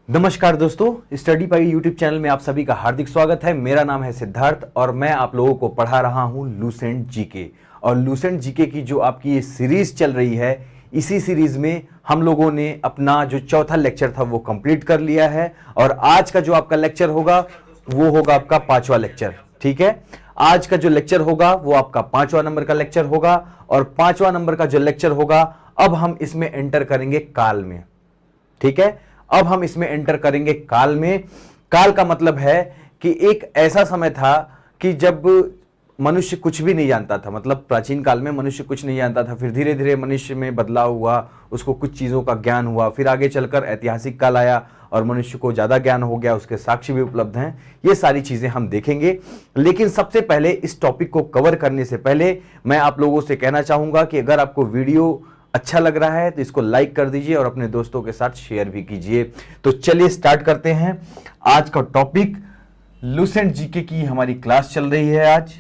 नमस्कार दोस्तों, स्टडी पाई YouTube channel में आप सभी का हार्दिक स्वागत है। मेरा नाम है सिद्धार्थ और मैं आप लोगों को पढ़ा रहा हूं लूसेंट जीके। और लूसेंट जीके की जो आपकी ये सीरीज चल रही है, इसी सीरीज में हम लोगों ने अपना जो चौथा लेक्चर था वो कंप्लीट कर लिया है। और आज का जो आपका लेक्चर होगा वो होगा आपका 5वां लेक्चर। ठीक है, आज का जो लेक्चर होगा वो आपका 5वां नंबर का लेक्चर होगा। और 5वां नंबर का जो लेक्चर होगा, अब हम इसमें एंटर करेंगे काल में। ठीक है, अब हम इसमें एंटर करेंगे काल में। काल का मतलब है कि एक ऐसा समय था कि जब मनुष्य कुछ भी नहीं जानता था। मतलब प्राचीन काल में मनुष्य कुछ नहीं जानता था, फिर धीरे धीरे मनुष्य में बदलाव हुआ, उसको कुछ चीजों का ज्ञान हुआ। फिर आगे चलकर ऐतिहासिक काल आया और मनुष्य को ज्यादा ज्ञान हो गया, उसके साक्ष्य भी उपलब्ध हैं। ये सारी चीजें हम देखेंगे। लेकिन सबसे पहले इस टॉपिक को कवर करने से पहले मैं आप लोगों से कहना चाहूंगा कि अगर आपको वीडियो अच्छा लग रहा है तो इसको लाइक कर दीजिए और अपने दोस्तों के साथ शेयर भी कीजिए। तो चलिए स्टार्ट करते हैं आज का टॉपिक। लूसेंट जीके की हमारी क्लास चल रही है आज।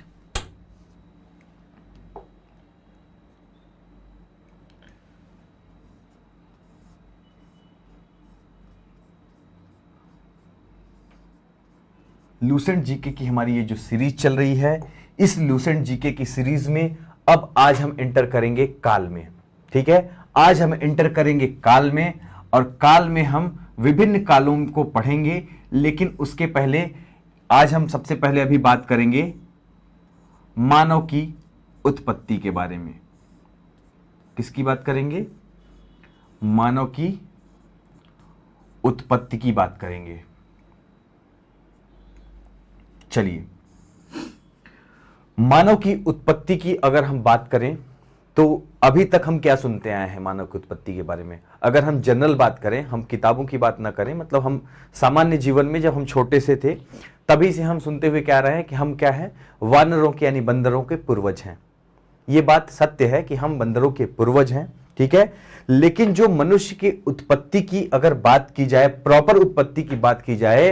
लूसेंट जीके की हमारी ये जो सीरीज चल रही है, इस लूसेंट जीके की सीरीज में अब आज हम एंटर करेंगे काल में। ठीक है, आज हम एंटर करेंगे काल में और काल में हम विभिन्न कालों को पढ़ेंगे। लेकिन उसके पहले आज हम सबसे पहले अभी बात करेंगे मानव की उत्पत्ति के बारे में। किसकी बात करेंगे? मानव की उत्पत्ति की बात करेंगे। चलिए, मानव की उत्पत्ति की अगर हम बात करें तो अभी तक हम क्या सुनते आए हैं मानव की उत्पत्ति के बारे में? अगर हम जनरल बात करें, हम किताबों की बात ना करें, मतलब हम सामान्य जीवन में जब हम छोटे से थे तभी से हम सुनते हुए क्या रहे हैं कि हम क्या है, वानरों के यानी बंदरों के पूर्वज हैं। ये बात सत्य है कि हम बंदरों के पूर्वज हैं। ठीक है, लेकिन जो मनुष्य की उत्पत्ति की अगर बात की जाए, प्रॉपर उत्पत्ति की बात की जाए,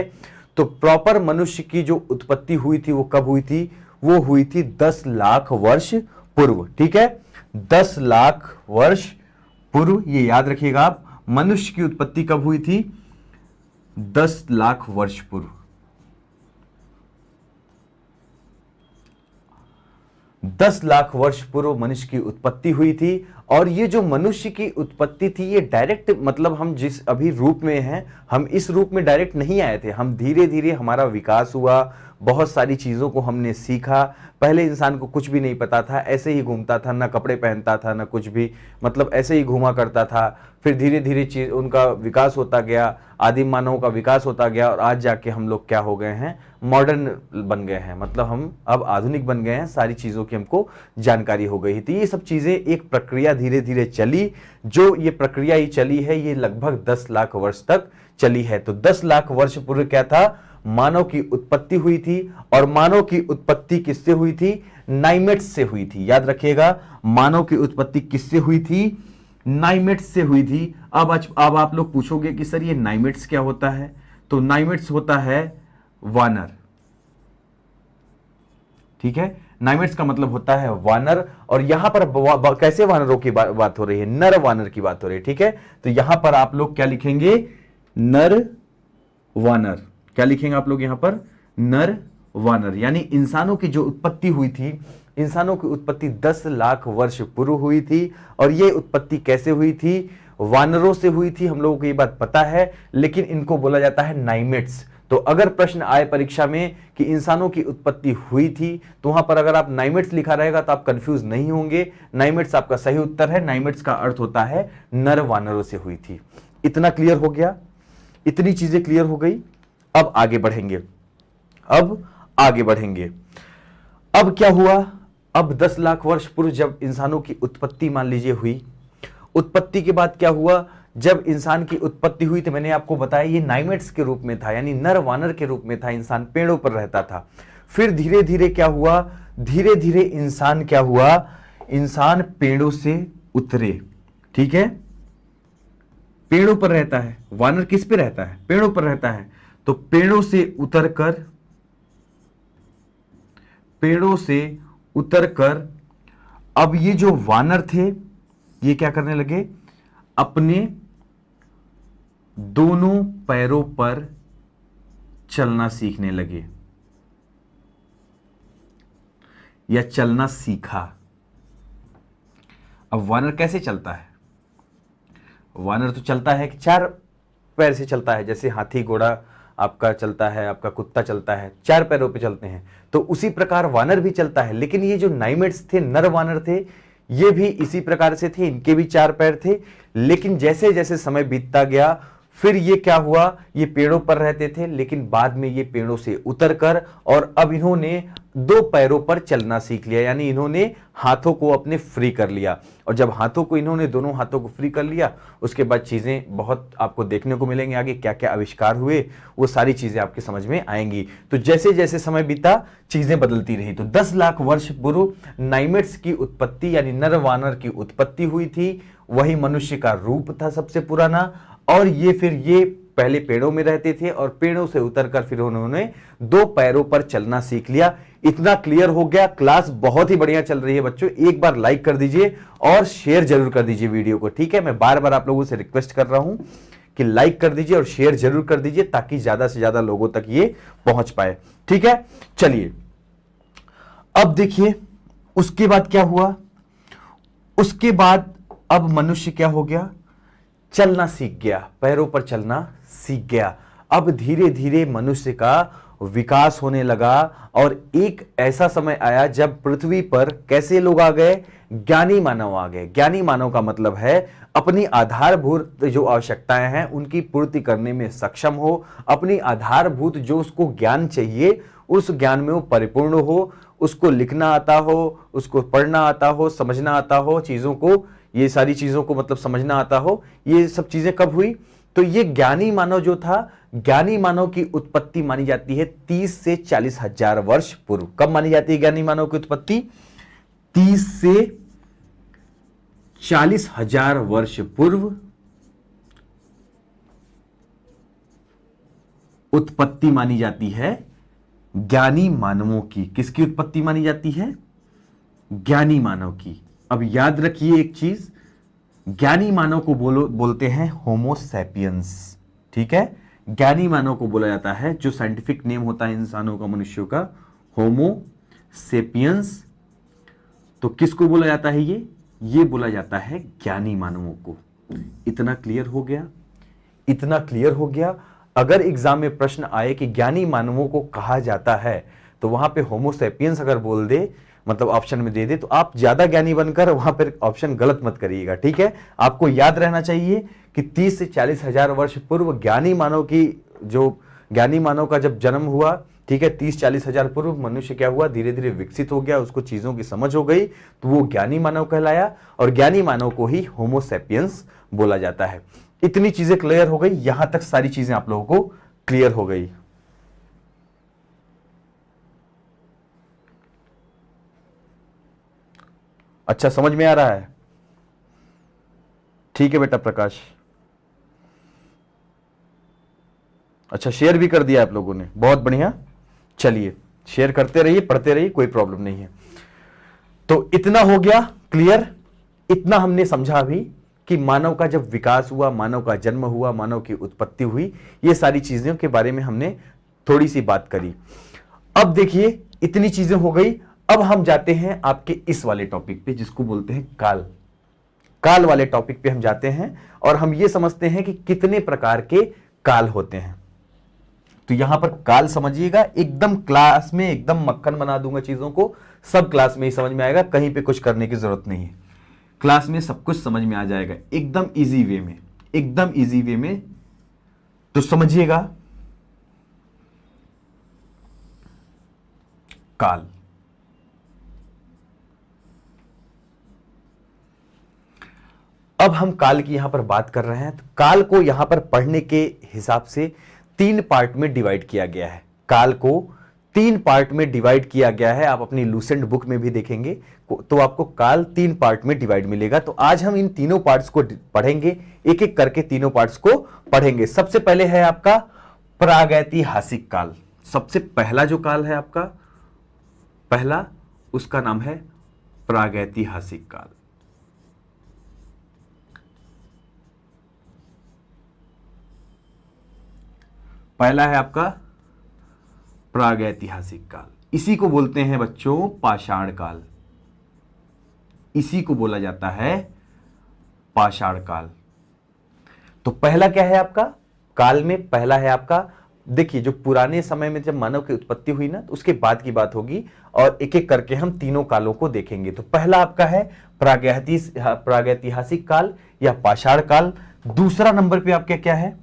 तो प्रॉपर मनुष्य की जो उत्पत्ति हुई थी वो कब हुई थी? वो हुई थी 10 लाख वर्ष पूर्व। ठीक है, 10 लाख वर्ष पूर्व, ये याद रखिएगा आप। मनुष्य की उत्पत्ति कब हुई थी? 10 लाख वर्ष पूर्व। 10 लाख वर्ष पूर्व मनुष्य की उत्पत्ति हुई थी। और ये जो मनुष्य की उत्पत्ति थी, ये डायरेक्ट, मतलब हम जिस अभी रूप में हैं, हम इस रूप में डायरेक्ट नहीं आए थे। हम धीरे धीरे हमारा विकास हुआ, बहुत सारी चीज़ों को हमने सीखा। पहले इंसान को कुछ भी नहीं पता था, ऐसे ही घूमता था, ना कपड़े पहनता था ना कुछ भी, मतलब ऐसे ही घूमा करता था। फिर धीरे धीरे चीज उनका विकास होता गया, आदिम मानवों का विकास होता गया और आज जाके हम लोग क्या हो गए हैं? मॉडर्न बन गए हैं, मतलब हम अब आधुनिक बन गए हैं। सारी चीज़ों की हमको जानकारी हो गई थी। ये सब चीज़ें एक प्रक्रिया धीरे धीरे चली। जो ये प्रक्रिया ही चली है, ये लगभग 10 लाख वर्ष तक चली है। तो 10 लाख वर्ष पूर्व क्या था? मानव की उत्पत्ति हुई थी। और मानव की उत्पत्ति किससे हुई थी? नाइमेट्स से हुई थी। याद रखिएगा, मानव की उत्पत्ति किससे हुई थी? नाइमेट्स से हुई थी। अब आप लोग पूछोगे कि सर ये नाइमेट्स क्या होता है? तो नाइमेट्स होता है वानर। ठीक है, नाइमेट्स का मतलब होता है वानर। और यहां पर कैसे वानरों की बात हो रही है? नर वानर की बात हो रही है। ठीक है, तो यहां पर आप लोग क्या लिखेंगे? नर वानर। क्या लिखेंगे आप लोग यहां पर? नर वानर। यानी इंसानों की जो उत्पत्ति हुई थी, इंसानों की उत्पत्ति 10 लाख वर्ष पूर्व हुई थी। और ये उत्पत्ति कैसे हुई थी? वानरों से हुई थी। हम लोगों को ये बात पता है, लेकिन इनको बोला जाता है नाइमेट्स। तो अगर प्रश्न आए परीक्षा में कि इंसानों की उत्पत्ति हुई थी, तो वहां पर अगर आप नाइमेट्स लिखा रहेगा तो आप कंफ्यूज नहीं होंगे। नाइमेट्स आपका सही उत्तर है। नाइमेट्स का अर्थ होता है नर वानरों से हुई थी। इतना क्लियर हो गया? इतनी चीजें क्लियर हो गई। अब आगे बढ़ेंगे। अब क्या हुआ? अब 10 लाख वर्ष पूर्व जब इंसानों की उत्पत्ति मान लीजिए हुई, उत्पत्ति के बाद क्या हुआ? जब इंसान की उत्पत्ति हुई तो मैंने आपको बताया ये नाइमेट्स के रूप में था, यानी नर वानर के रूप में था। इंसान पेड़ों पर रहता था। फिर धीरे धीरे क्या हुआ? धीरे धीरे इंसान क्या हुआ? इंसान पेड़ों से उतरे। ठीक है, पेड़ों पर रहता है। वानर किस पे रहता है? पेड़ों पर रहता है। तो पेड़ों से उतरकर अब ये जो वानर थे, ये क्या करने लगे? अपने दोनों पैरों पर चलना सीखने लगे या चलना सीखा। अब वानर कैसे चलता है? वानर तो चलता है कि चार पैर से चलता है, जैसे हाथी घोड़ा आपका चलता है, आपका कुत्ता चलता है, चार पैरों पे चलते हैं। तो उसी प्रकार वानर भी चलता है। लेकिन ये जो नाइमेट्स थे, नर वानर थे, ये भी इसी प्रकार से थे, इनके भी चार पैर थे। लेकिन जैसे जैसे समय बीतता गया, फिर ये क्या हुआ, ये पेड़ों पर रहते थे, लेकिन बाद में ये पेड़ों से उतरकर और अब इन्होंने दो पैरों पर चलना सीख लिया, यानी इन्होंने हाथों को अपने फ्री कर लिया। और जब हाथों को इन्होंने दोनों हाथों को फ्री कर लिया, उसके बाद चीजें बहुत आपको देखने को मिलेंगे आगे, क्या क्या आविष्कार हुए, वो सारी चीजें आपके समझ में आएंगी। तो जैसे जैसे समय बीता, चीजें बदलती रही। तो 10 लाख वर्ष पूर्व नाइमेट्स की उत्पत्ति यानी नर वानर की उत्पत्ति हुई थी। वही मनुष्य का रूप था सबसे पुराना। और ये पहले पेड़ों में रहते थे और पेड़ों से उतरकर फिर उन्होंने दो पैरों पर चलना सीख लिया। इतना क्लियर हो गया। क्लास बहुत ही बढ़िया चल रही है बच्चों। एक बार लाइक कर दीजिए और शेयर जरूर कर दीजिए वीडियो को, ठीक है? मैं बार बार आप लोगों से रिक्वेस्ट कर रहा हूं कि लाइक कर दीजिए और शेयर जरूर कर दीजिए, ताकि ज्यादा से ज्यादा लोगों तक ये पहुंच पाए, ठीक है? चलिए, अब देखिए उसके बाद क्या हुआ। उसके बाद अब मनुष्य क्या हो गया, चलना सीख गया, पैरों पर चलना सीख गया। अब धीरे धीरे मनुष्य का विकास होने लगा और एक ऐसा समय आया जब पृथ्वी पर कैसे लोग आ गए, ज्ञानी मानव आ गए। ज्ञानी मानव का मतलब है अपनी आधारभूत जो आवश्यकताएं हैं उनकी पूर्ति करने में सक्षम हो, अपनी आधारभूत जो उसको ज्ञान चाहिए उस ज्ञान में वो परिपूर्ण हो, उसको लिखना आता हो, उसको पढ़ना आता हो, समझना आता हो चीजों को, ये सारी चीजों को मतलब समझना आता हो। ये सब चीजें कब हुई? तो ये ज्ञानी मानव जो था, ज्ञानी मानव की उत्पत्ति मानी जाती है 30 से 40 हजार वर्ष पूर्व। कब मानी जाती है ज्ञानी मानव की उत्पत्ति? 30 से 40 हजार वर्ष पूर्व उत्पत्ति मानी जाती है ज्ञानी मानवों की। किसकी उत्पत्ति मानी जाती है? ज्ञानी मानव की। अब याद रखिए एक चीज, ज्ञानी मानव को बोलते हैं होमो सैपियंस, ठीक है? ज्ञानी मानव को बोला जाता है, जो साइंटिफिक नेम होता है इंसानों का, मनुष्यों का, होमो सेपियंस। तो किसको बोला जाता है? ये बोला जाता है ज्ञानी मानवों को। इतना क्लियर हो गया? इतना क्लियर हो गया। अगर एग्जाम में प्रश्न आए कि ज्ञानी मानवों को कहा जाता है, तो वहां पे होमो सैपियंस अगर बोल दे, मतलब ऑप्शन में दे दे, तो आप ज्यादा ज्ञानी बनकर वहां पर ऑप्शन गलत मत करिएगा, ठीक है? आपको याद रहना चाहिए कि 30 से 40 हजार वर्ष पूर्व ज्ञानी मानव का जब जन्म हुआ, ठीक है, 30-40 हजार पूर्व मनुष्य क्या हुआ, धीरे धीरे विकसित हो गया, उसको चीजों की समझ हो गई, तो वो ज्ञानी मानव कहलाया। और ज्ञानी मानव को ही होमो सैपियंस बोला जाता है। इतनी चीजें क्लियर हो गई, यहां तक सारी चीजें आप लोगों को क्लियर हो गई। अच्छा, समझ में आ रहा है? ठीक है बेटा प्रकाश। अच्छा, शेयर भी कर दिया आप लोगों ने, बहुत बढ़िया। चलिए, शेयर करते रहिए, पढ़ते रहिए, कोई प्रॉब्लम नहीं है। तो इतना हो गया क्लियर। इतना हमने समझा अभी कि मानव का जब विकास हुआ, मानव का जन्म हुआ, मानव की उत्पत्ति हुई, ये सारी चीजों के बारे में हमने थोड़ी सी बात करी। अब देखिए, इतनी चीजें हो गई। अब हम जाते हैं आपके इस वाले टॉपिक पे, जिसको बोलते हैं काल। काल वाले टॉपिक पे हम जाते हैं और हम ये समझते हैं कि कितने प्रकार के काल होते हैं। तो यहां पर काल समझिएगा, एकदम क्लास में एकदम मक्खन बना दूंगा चीजों को, सब क्लास में ही समझ में आएगा, कहीं पे कुछ करने की जरूरत नहीं है। क्लास में सब कुछ समझ में आ जाएगा, एकदम इजी वे में, एकदम इजी वे में। तो समझिएगा काल। अब हम काल की यहां पर बात कर रहे हैं। तो काल को यहां पर पढ़ने के हिसाब से 3 पार्ट में डिवाइड किया गया है। काल को 3 पार्ट में डिवाइड किया गया है। आप अपनी लूसेंट बुक में भी देखेंगे तो आपको काल 3 पार्ट में डिवाइड मिलेगा। तो आज हम इन तीनों पार्ट्स को पढ़ेंगे, एक एक करके तीनों पार्ट्स को पढ़ेंगे। सबसे पहले है आपका प्रागैतिहासिक काल। सबसे पहला जो काल है आपका पहला, उसका नाम है प्रागैतिहासिक काल। पहला है आपका प्रागैतिहासिक काल, इसी को बोलते हैं बच्चों पाषाण काल, इसी को बोला जाता है पाषाण काल। तो पहला क्या है आपका काल में, पहला है आपका, देखिए जो पुराने समय में जब मानव की उत्पत्ति हुई ना, तो उसके बाद की बात होगी और एक एक करके हम तीनों कालों को देखेंगे। तो पहला आपका है प्रागैतिहासिक काल या पाषाण काल। दूसरा नंबर पे आपका क्या है,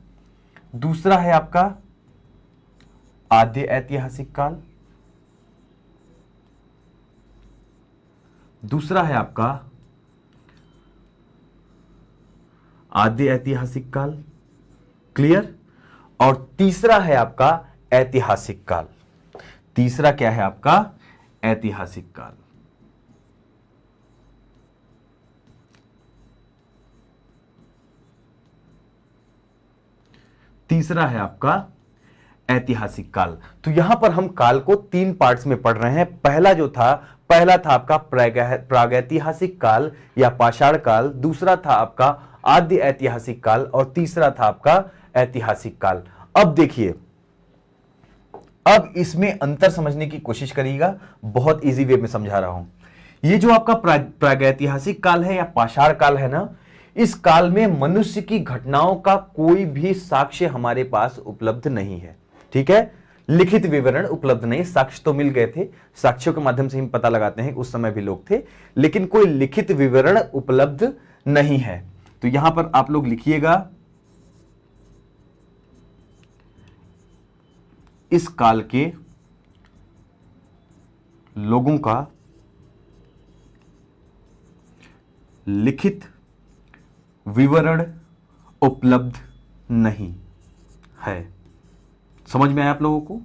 दूसरा है आपका आद्य ऐतिहासिक काल, दूसरा है आपका आद्य ऐतिहासिक काल, क्लियर। और तीसरा है आपका ऐतिहासिक काल, तीसरा क्या है आपका ऐतिहासिक काल। तीसरा है आपका ऐतिहासिक काल। तो यहां पर हम काल को तीन पार्ट्स में पढ़ रहे हैं। पहला था आपका प्रागैतिहासिक काल या पाषाण काल, दूसरा था आपका आद्य ऐतिहासिक काल और तीसरा था आपका ऐतिहासिक काल। अब देखिए, अब इसमें अंतर समझने की कोशिश करिएगा, बहुत इजी वे में समझा रहा हूं। ये जो आपका प्रागैतिहासिक काल है या पाषाण काल है ना, इस काल में मनुष्य की घटनाओं का कोई भी साक्ष्य हमारे पास उपलब्ध नहीं है, ठीक है। लिखित विवरण उपलब्ध नहीं, साक्ष्य तो मिल गए थे, साक्ष्यों के माध्यम से हम पता लगाते हैं उस समय भी लोग थे, लेकिन कोई लिखित विवरण उपलब्ध नहीं है। तो यहां पर आप लोग लिखिएगा, इस काल के लोगों का लिखित विवरण उपलब्ध नहीं है। समझ में आया आप लोगों को?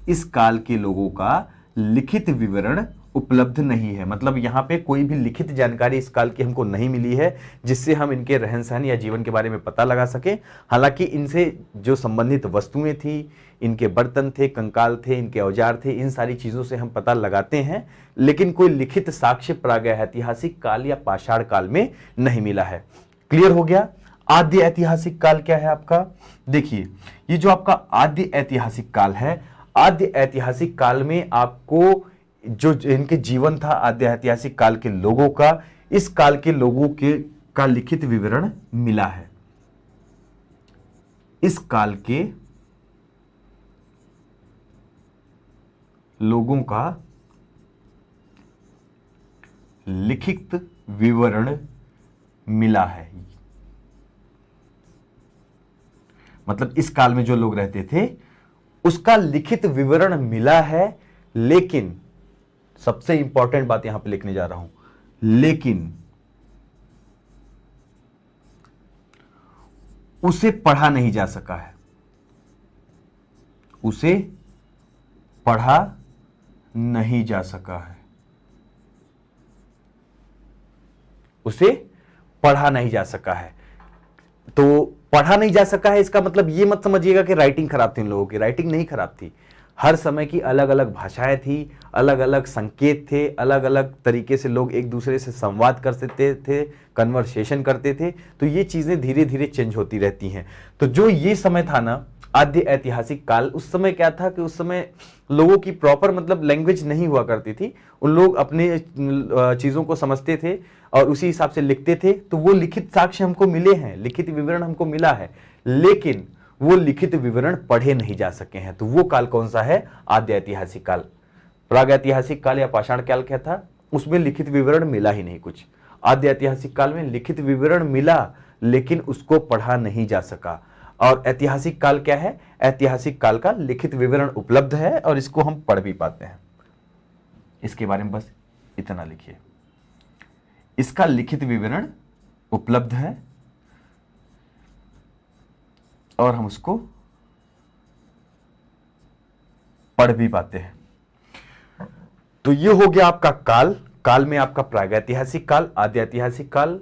इस काल के लोगों का लिखित विवरण उपलब्ध नहीं है, मतलब यहां पे कोई भी लिखित जानकारी इस काल की हमको नहीं मिली है जिससे हम इनके रहन सहन या जीवन के बारे में पता लगा सके। हालांकि इनसे जो संबंधित वस्तुएं थी, इनके बर्तन थे, कंकाल थे, इनके औजार थे, इन सारी चीजों से हम पता लगाते हैं, लेकिन कोई लिखित साक्ष्य प्रागैतिहासिक काल या पाषाण काल में नहीं मिला है। क्लियर हो गया? आद्य ऐतिहासिक काल क्या है आपका? देखिए, ये जो आपका आद्य ऐतिहासिक काल है, आद्य ऐतिहासिक काल में आपको जो इनके जीवन था आद्य ऐतिहासिक काल के लोगों का, इस काल के लोगों के का लिखित विवरण मिला है। इस काल के लोगों का लिखित विवरण मिला है, मतलब इस काल में जो लोग रहते थे उसका लिखित विवरण मिला है, लेकिन सबसे इंपॉर्टेंट बात यहां पे लिखने जा रहा हूं, लेकिन उसे पढ़ा नहीं जा सका है, उसे पढ़ा नहीं जा सका है, उसे पढ़ा नहीं जा सका है। तो पढ़ा नहीं जा सका है, इसका मतलब ये मत समझिएगा कि राइटिंग खराब थी इन लोगों की, राइटिंग नहीं खराब थी। हर समय की अलग अलग भाषाएं थी, अलग अलग संकेत थे, अलग अलग तरीके से लोग एक दूसरे से संवाद कर सकते थे, कन्वर्सेशन करते थे। तो ये चीजें धीरे धीरे चेंज होती रहती हैं। तो जो ये समय था ना आद्य ऐतिहासिक काल, उस समय क्या था कि उस समय लोगों की प्रॉपर मतलब लैंग्वेज नहीं हुआ करती थी, उन लोग अपने चीजों को समझते थे और उसी हिसाब से लिखते थे। तो वो लिखित साक्ष्य हमको मिले हैं, लिखित विवरण हमको मिला है, लेकिन वो लिखित विवरण पढ़े नहीं जा सके हैं। तो वो काल कौन सा है? आद्य ऐतिहासिक काल। प्रागैतिहासिक काल या पाषाण काल क्या था? उसमें लिखित विवरण मिला ही नहीं कुछ। आद्य ऐतिहासिक काल में लिखित विवरण मिला, लेकिन उसको पढ़ा नहीं जा सका। और ऐतिहासिक काल क्या है? ऐतिहासिक काल का लिखित विवरण उपलब्ध है और इसको हम पढ़ भी पाते हैं। इसके बारे में बस इतना लिखिए, इसका लिखित विवरण उपलब्ध है और हम उसको पढ़ भी पाते हैं। तो ये हो गया आपका काल। काल में आपका प्रागैतिहासिक काल, आद्य ऐतिहासिक काल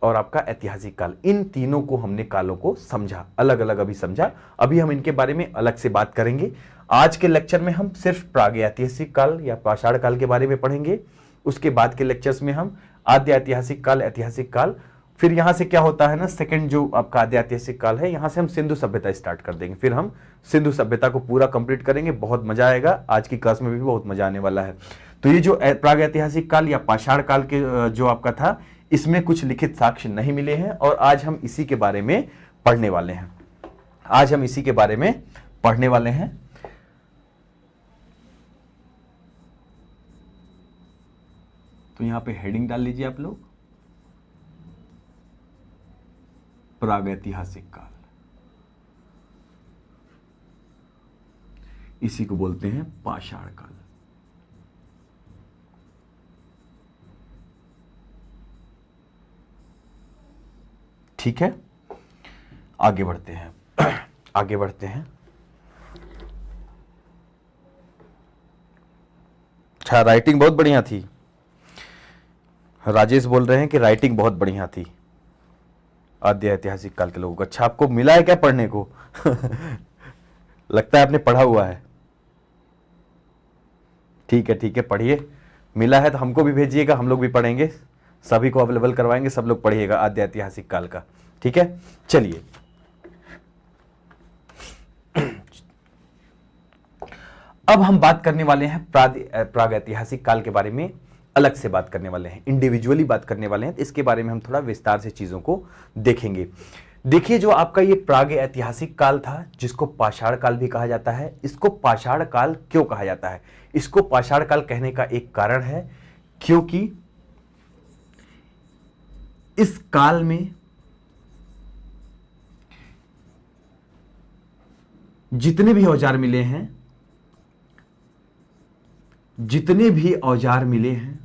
और आपका ऐतिहासिक काल, इन तीनों को हमने कालों को समझा, अलग अलग अभी समझा। अभी हम इनके बारे में अलग से बात करेंगे। आज के लेक्चर में हम सिर्फ प्रागैतिहासिक काल या पाषाण काल के बारे में पढ़ेंगे। उसके बाद के लेक्चर्स में हम आद्य ऐतिहासिक काल, ऐतिहासिक काल, फिर यहां से क्या होता है ना, सेकंड जो आपका आद्य ऐतिहासिक काल है, यहां से हम सिंधु सभ्यता स्टार्ट कर देंगे। फिर हम सिंधु सभ्यता को पूरा कंप्लीट करेंगे, बहुत मजा आएगा। आज की क्लास में भी बहुत मजा आने वाला है। तो ये जो प्राग ऐतिहासिक काल या पाषाण काल के जो आपका था, इसमें कुछ लिखित साक्ष्य नहीं मिले हैं और आज हम इसी के बारे में पढ़ने वाले हैं। आज हम इसी के बारे में पढ़ने वाले हैं। तो यहां पे हेडिंग डाल लीजिए आप लोग, प्रागैतिहासिक काल, इसी को बोलते हैं पाषाण काल। ठीक है, आगे बढ़ते हैं। आगे बढ़ते हैं। अच्छा, राइटिंग बहुत बढ़िया थी। राजेश बोल रहे हैं कि राइटिंग बहुत बढ़िया थी आद्य ऐतिहासिक काल के लोगों को। अच्छा, आपको मिला है क्या पढ़ने को? लगता है आपने पढ़ा हुआ है। ठीक है, ठीक है, पढ़िए। मिला है तो हमको भी भेजिएगा, हम लोग भी पढ़ेंगे, सभी को अवेलेबल करवाएंगे, सब लोग पढ़िएगा आद्य ऐतिहासिक काल का। ठीक है, चलिए। अब हम बात करने वाले हैं प्रागैतिहासिक काल के बारे में, अलग से बात करने वाले हैं, इंडिविजुअली बात करने वाले हैं। तो इसके बारे में हम थोड़ा विस्तार से चीजों को देखेंगे। देखिए, जो आपका ये प्रागैतिहासिक काल था, जिसको पाषाण काल भी कहा जाता है, इसको पाषाण काल क्यों कहा जाता है? इसको पाषाण काल कहने का एक कारण है, क्योंकि इस काल में जितने भी औजार मिले हैं, जितने भी औजार मिले हैं,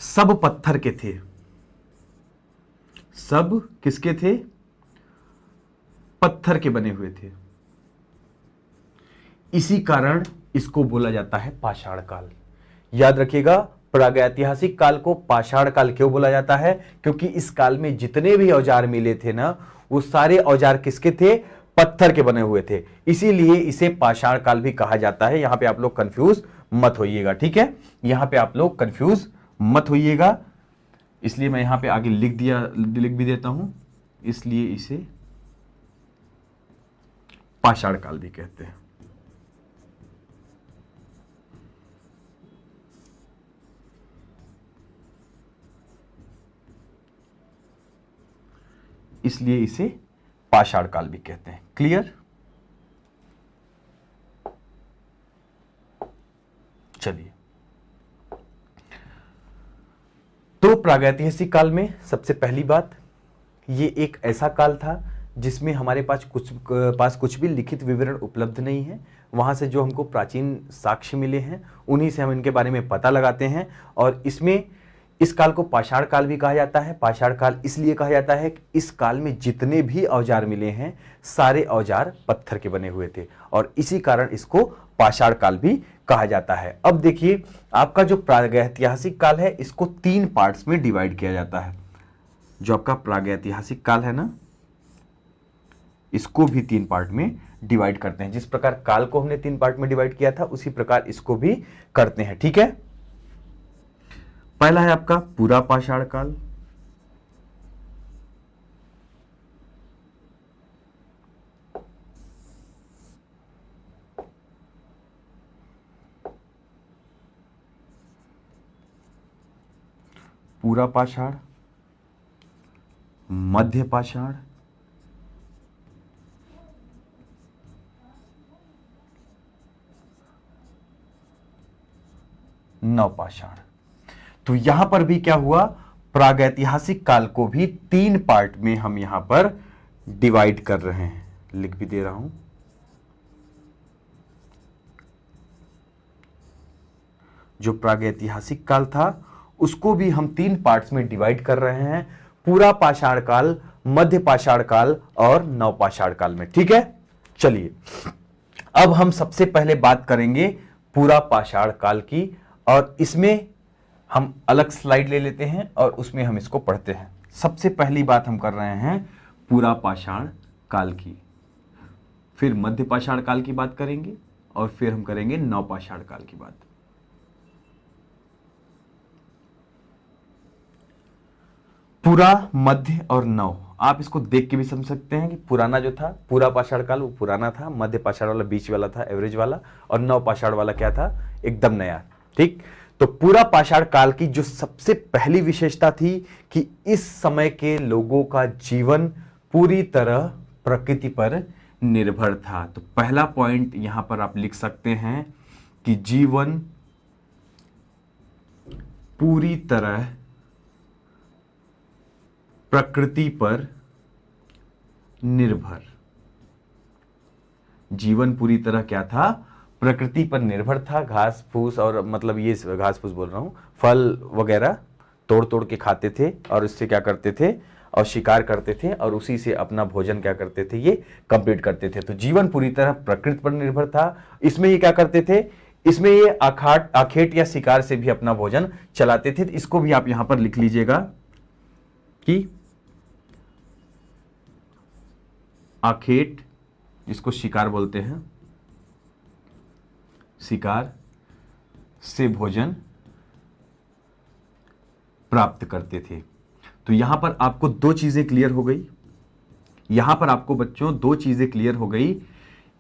सब पत्थर के थे। सब किसके थे? पत्थर के बने हुए थे। इसी कारण इसको बोला जाता है पाषाण काल। याद रखिएगा, प्रागैतिहासिक काल को पाषाण काल क्यों बोला जाता है? क्योंकि इस काल में जितने भी औजार मिले थे ना, वो सारे औजार किसके थे? पत्थर के बने हुए थे। इसीलिए इसे पाषाण काल भी कहा जाता है। यहां पे आप लोग कंफ्यूज मत होइएगा, ठीक है? यहां पे आप लोग कंफ्यूज मत होइएगा, इसलिए मैं यहां पे आगे लिख भी देता हूं। इसलिए इसे पाषाण काल भी कहते हैं। इसलिए इसे पाषाण काल भी कहते हैं। क्लियर? चलिए, तो प्रागैतिहासिक काल में सबसे पहली बात, ये एक ऐसा काल था जिसमें हमारे पास कुछ भी लिखित विवरण उपलब्ध नहीं है। वहां से जो हमको प्राचीन साक्ष्य मिले हैं, उन्हीं से हम इनके बारे में पता लगाते हैं। और इसमें इस काल को पाषाण काल भी कहा जाता है। पाषाण काल इसलिए कहा जाता है कि इस काल में जितने भी औजार मिले हैं, सारे औजार पत्थर के बने हुए थे, और इसी कारण इसको पाषाण काल भी कहा जाता है। अब देखिए, आपका जो प्रागैतिहासिक काल है, इसको 3 पार्ट्स में डिवाइड किया जाता है। जो आपका प्रागैतिहासिक काल है ना, इसको भी 3 पार्ट में डिवाइड करते हैं। जिस प्रकार काल को हमने 3 पार्ट में डिवाइड किया था, उसी प्रकार इसको भी करते हैं। ठीक है, पहला है आपका पूरा पाषाण काल। पूरा पाषाण, मध्य पाषाण, नवपाषाण। तो यहां पर भी क्या हुआ, प्रागैतिहासिक काल को भी 3 पार्ट में हम यहां पर डिवाइड कर रहे हैं। लिख भी दे रहा हूं। जो प्रागैतिहासिक काल था, उसको भी हम 3 पार्ट्स में डिवाइड कर रहे हैं, पूरा पाषाण काल, मध्य पाषाण काल और नवपाषाण काल में। ठीक है, चलिए अब हम सबसे पहले बात करेंगे पूरा पाषाण काल की, और इसमें हम अलग स्लाइड ले लेते हैं और उसमें हम इसको पढ़ते हैं। सबसे पहली बात हम कर रहे हैं पूरा पाषाण काल की, फिर मध्य पाषाण काल की बात करेंगे, और फिर हम करेंगे नवपाषाण काल की बात। पुरा, मध्य और नव, आप इसको देख के भी समझ सकते हैं कि पुराना जो था पूरा पाषाण काल वो पुराना था, मध्य पाषाण वाला बीच वाला था, एवरेज वाला, और नव पाषाण वाला क्या था, एकदम नया। ठीक, तो पूरा पाषाण काल की जो सबसे पहली विशेषता थी कि इस समय के लोगों का जीवन पूरी तरह प्रकृति पर निर्भर था। तो पहला पॉइंट यहां पर आप लिख सकते हैं कि जीवन पूरी तरह प्रकृति पर निर्भर। जीवन पूरी तरह क्या था, प्रकृति पर निर्भर था। घास फूस, और मतलब ये घास फूस बोल रहा हूं, फल वगैरह तोड़ तोड़ के खाते थे और इससे क्या करते थे, और शिकार करते थे और उसी से अपना भोजन क्या करते थे, ये कंप्लीट करते थे। तो जीवन पूरी तरह प्रकृति पर निर्भर था। इसमें ये क्या करते थे, इसमें ये आखेट या शिकार से भी अपना भोजन चलाते थे। इसको भी आप यहां पर लिख लीजिएगा कि आखेट, जिसको शिकार बोलते हैं, शिकार से भोजन प्राप्त करते थे। तो यहां पर आपको दो चीजें क्लियर हो गई। यहां पर आपको बच्चों दो चीजें क्लियर हो गई।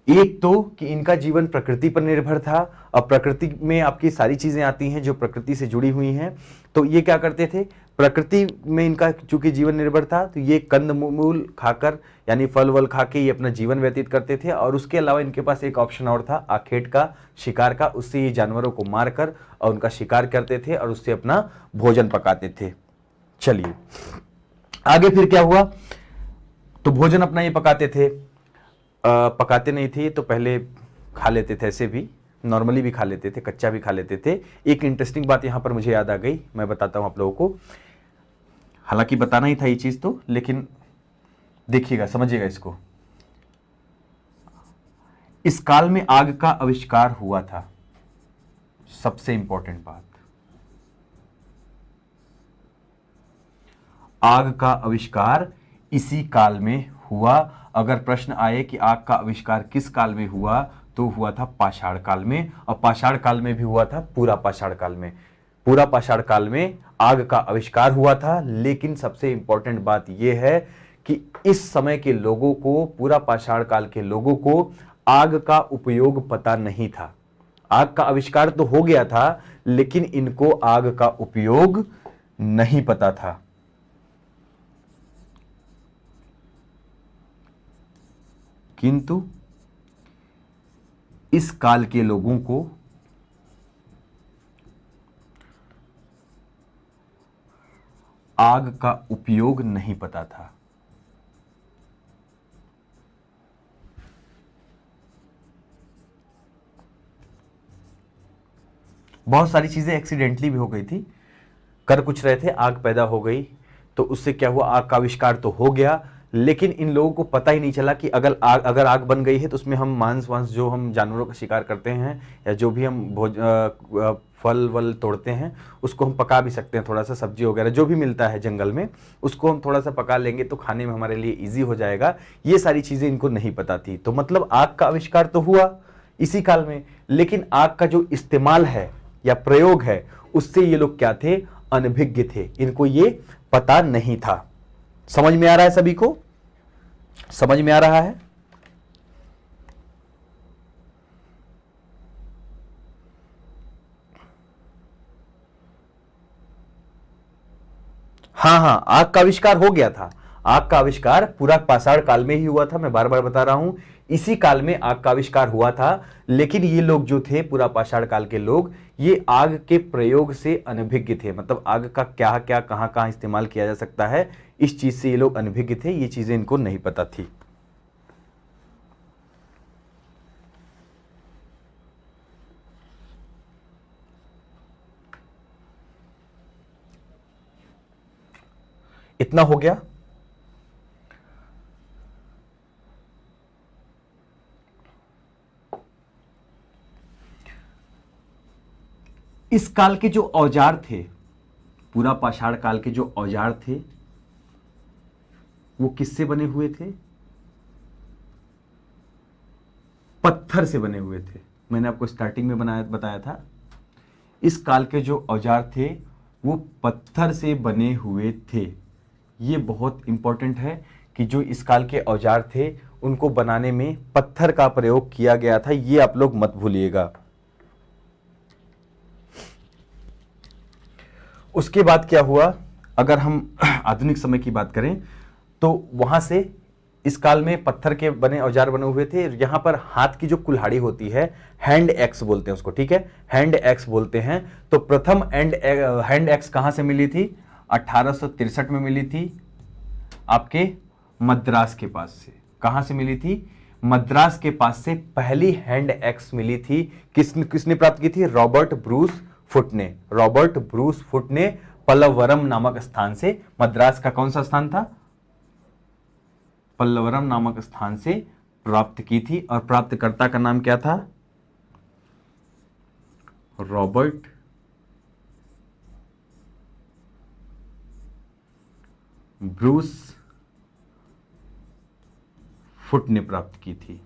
एक तो कि इनका जीवन प्रकृति पर निर्भर था, और प्रकृति में आपकी सारी चीजें आती हैं जो प्रकृति से जुड़ी हुई हैं। तो ये क्या करते थे, प्रकृति में इनका चूंकि जीवन निर्भर था, तो ये कंद मूल खाकर यानी फल वल खा के ये अपना जीवन व्यतीत करते थे। और उसके अलावा इनके पास एक ऑप्शन और था, आखेट का, शिकार का। उससे ये जानवरों को मारकर और उनका शिकार करते थे और उससे अपना भोजन पकाते थे। चलिए आगे फिर क्या हुआ, तो भोजन अपना ये पकाते थे, पकाते नहीं थे तो पहले खा लेते थे, ऐसे भी नॉर्मली भी खा लेते थे, कच्चा भी खा लेते थे। एक इंटरेस्टिंग बात यहां पर मुझे याद आ गई, मैं बताता हूं आप लोगों को। हालांकि बताना ही था ये चीज तो, लेकिन देखिएगा, समझिएगा इसको। इस काल में आग का आविष्कार हुआ था, सबसे इंपॉर्टेंट बात, आग का आविष्कार इसी काल में हुआ। अगर प्रश्न आए कि आग का आविष्कार किस काल में हुआ, तो हुआ था पाषाण काल में। और पाषाण काल में भी हुआ था पूरा पाषाण काल में। पूरा पाषाण काल में आग का आविष्कार हुआ था। लेकिन सबसे इंपॉर्टेंट बात यह है कि इस समय के लोगों को, पूरा पाषाण काल के लोगों को आग का उपयोग पता नहीं था। आग का आविष्कार तो हो गया था, लेकिन इनको आग का उपयोग नहीं पता था। किंतु इस काल के लोगों को आग का उपयोग नहीं पता था। बहुत सारी चीजें एक्सीडेंटली भी हो गई थी, कर कुछ रहे थे, आग पैदा हो गई, तो उससे क्या हुआ, आग का आविष्कार तो हो गया, लेकिन इन लोगों को पता ही नहीं चला कि अगर आग बन गई है तो उसमें हम मांस वांस जो हम जानवरों का शिकार करते हैं या जो भी हम फल वल तोड़ते हैं उसको हम पका भी सकते हैं। थोड़ा सा सब्जी वगैरह जो भी मिलता है जंगल में उसको हम थोड़ा सा पका लेंगे तो खाने में हमारे लिए ईजी हो जाएगा। ये सारी चीज़ें इनको नहीं पता थी। तो मतलब आग का आविष्कार तो हुआ इसी काल में, लेकिन आग का जो इस्तेमाल है या प्रयोग है उससे ये लोग क्या थे, अनभिज्ञ थे, इनको ये पता नहीं था। समझ में आ रहा है सभी को? समझ में आ रहा है? हाँ हाँ, आग का आविष्कार हो गया था। आग का आविष्कार पूरा पाषाण काल में ही हुआ था, मैं बार बार बता रहा हूं, इसी काल में आग का आविष्कार हुआ था। लेकिन ये लोग जो थे पूरा पाषाण काल के लोग, ये आग के प्रयोग से अनभिज्ञ थे। मतलब आग का क्या क्या कहां कहां इस्तेमाल किया जा सकता है, इस चीज से ये लोग अनभिज्ञ थे, ये चीजें इनको नहीं पता थी। इतना हो गया। इस काल के जो औजार थे, पूरा पाषाण काल के जो औजार थे वो किससे बने हुए थे? पत्थर से बने हुए थे। मैंने आपको स्टार्टिंग में बताया था, इस काल के जो औजार थे वो पत्थर से बने हुए थे। ये बहुत इंपॉर्टेंट है कि जो इस काल के औजार थे उनको बनाने में पत्थर का प्रयोग किया गया था, ये आप लोग मत भूलिएगा। उसके बाद क्या हुआ, अगर हम आधुनिक समय की बात करें तो वहां से इस काल में पत्थर के बने औजार बने हुए थे। यहां पर हाथ की जो कुल्हाड़ी होती है, हैंड एक्स बोलते हैं उसको, ठीक है, हैंड एक्स बोलते हैं। तो प्रथम हैंड एक्स कहां से मिली थी? 1863 में मिली थी आपके मद्रास के पास से। कहां से मिली थी? मद्रास के पास से पहली हैंड एक्स मिली थी। किसने प्राप्त की थी? रॉबर्ट ब्रूस फुट ने। रॉबर्ट ब्रूस फुट ने पल्लवरम नामक स्थान से, मद्रास का कौन सा स्थान था? पल्लवरम नामक स्थान से प्राप्त की थी। और प्राप्तकर्ता का नाम क्या था? रॉबर्ट ब्रूस फुट ने प्राप्त की थी।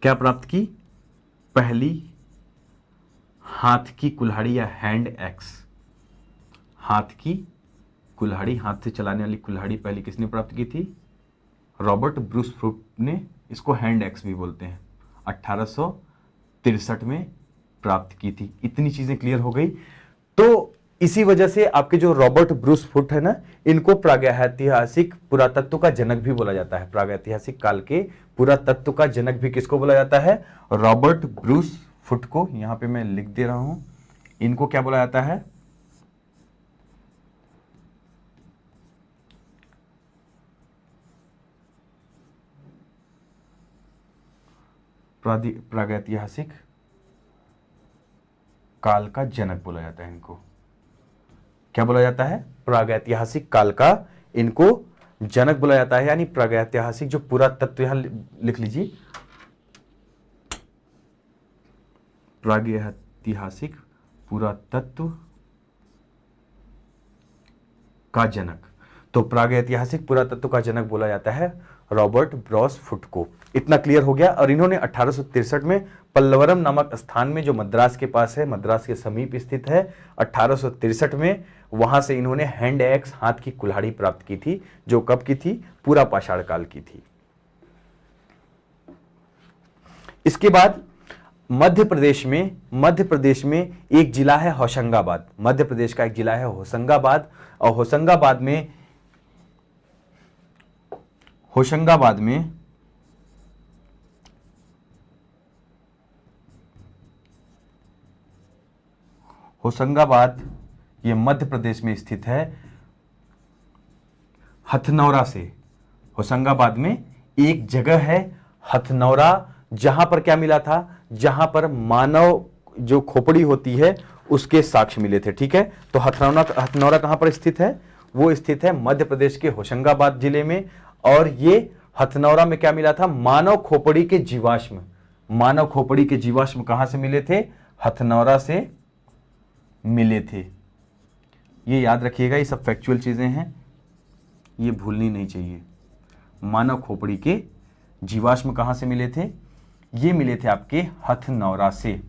क्या प्राप्त की? पहली हाथ की कुल्हाड़ी या हैंड एक्स। हाथ की कुल्हाड़ी, हाथ से चलाने वाली कुल्हाड़ी पहली किसने प्राप्त की थी? रॉबर्ट ब्रूस फुट ने। इसको हैंड एक्स भी बोलते हैं। 1863 में प्राप्त की थी। इतनी चीजें क्लियर हो गई। तो इसी वजह से आपके जो रॉबर्ट ब्रूस फुट है ना, इनको प्रागैतिहासिक पुरातत्व का जनक भी बोला जाता है। प्रागैतिहासिक काल के पुरातत्व का जनक भी किसको बोला जाता है? रॉबर्ट ब्रूस फुट को। यहां पे मैं लिख दे रहा हूं, इनको क्या बोला जाता है? प्रागैतिहासिक काल का जनक बोला जाता है इनको। क्या बोला जाता है? प्रागैतिहासिक काल का इनको जनक बोला जाता है। यानी प्रागैतिहासिक जो पुरातत्व, यहां लिख लीजिए, प्रागैतिहासिक पुरातत्व का जनक। तो प्रागैतिहासिक पुरातत्व का जनक बोला जाता है रॉबर्ट ब्रॉस फुट को। इतना क्लियर हो गया। और इन्होंने 1863 में पल्लवरम नामक स्थान में, जो मद्रास के पास है, मद्रास के समीप स्थित है, 1863 में वहां से इन्होंने हैंड एक्स, हाथ की कुल्हाड़ी प्राप्त की थी। जो कब की थी? पूरा पाषाण काल की थी। इसके बाद मध्य प्रदेश में एक जिला है होशंगाबाद। मध्य प्रदेश का एक जिला है होशंगाबाद। और होशंगाबाद में होशंगाबाद ये मध्य प्रदेश में स्थित है। हथनौरा से, होशंगाबाद में एक जगह है हथनौरा, जहां पर क्या मिला था? जहां पर मानव जो खोपड़ी होती है उसके साक्ष्य मिले थे। ठीक है, तो हथनौरा कहां पर स्थित है? वो स्थित है मध्य प्रदेश के होशंगाबाद जिले में। और ये हथनौरा में क्या मिला था? मानव खोपड़ी के जीवाश्म। मानव खोपड़ी के जीवाश्म कहां से मिले थे? हथनौरा से मिले थे। ये याद रखिएगा, ये सब फैक्चुअल चीजें हैं, ये भूलनी नहीं चाहिए। मानव खोपड़ी के जीवाश्म कहां से मिले थे? ये मिले थे आपके हथनौरा से।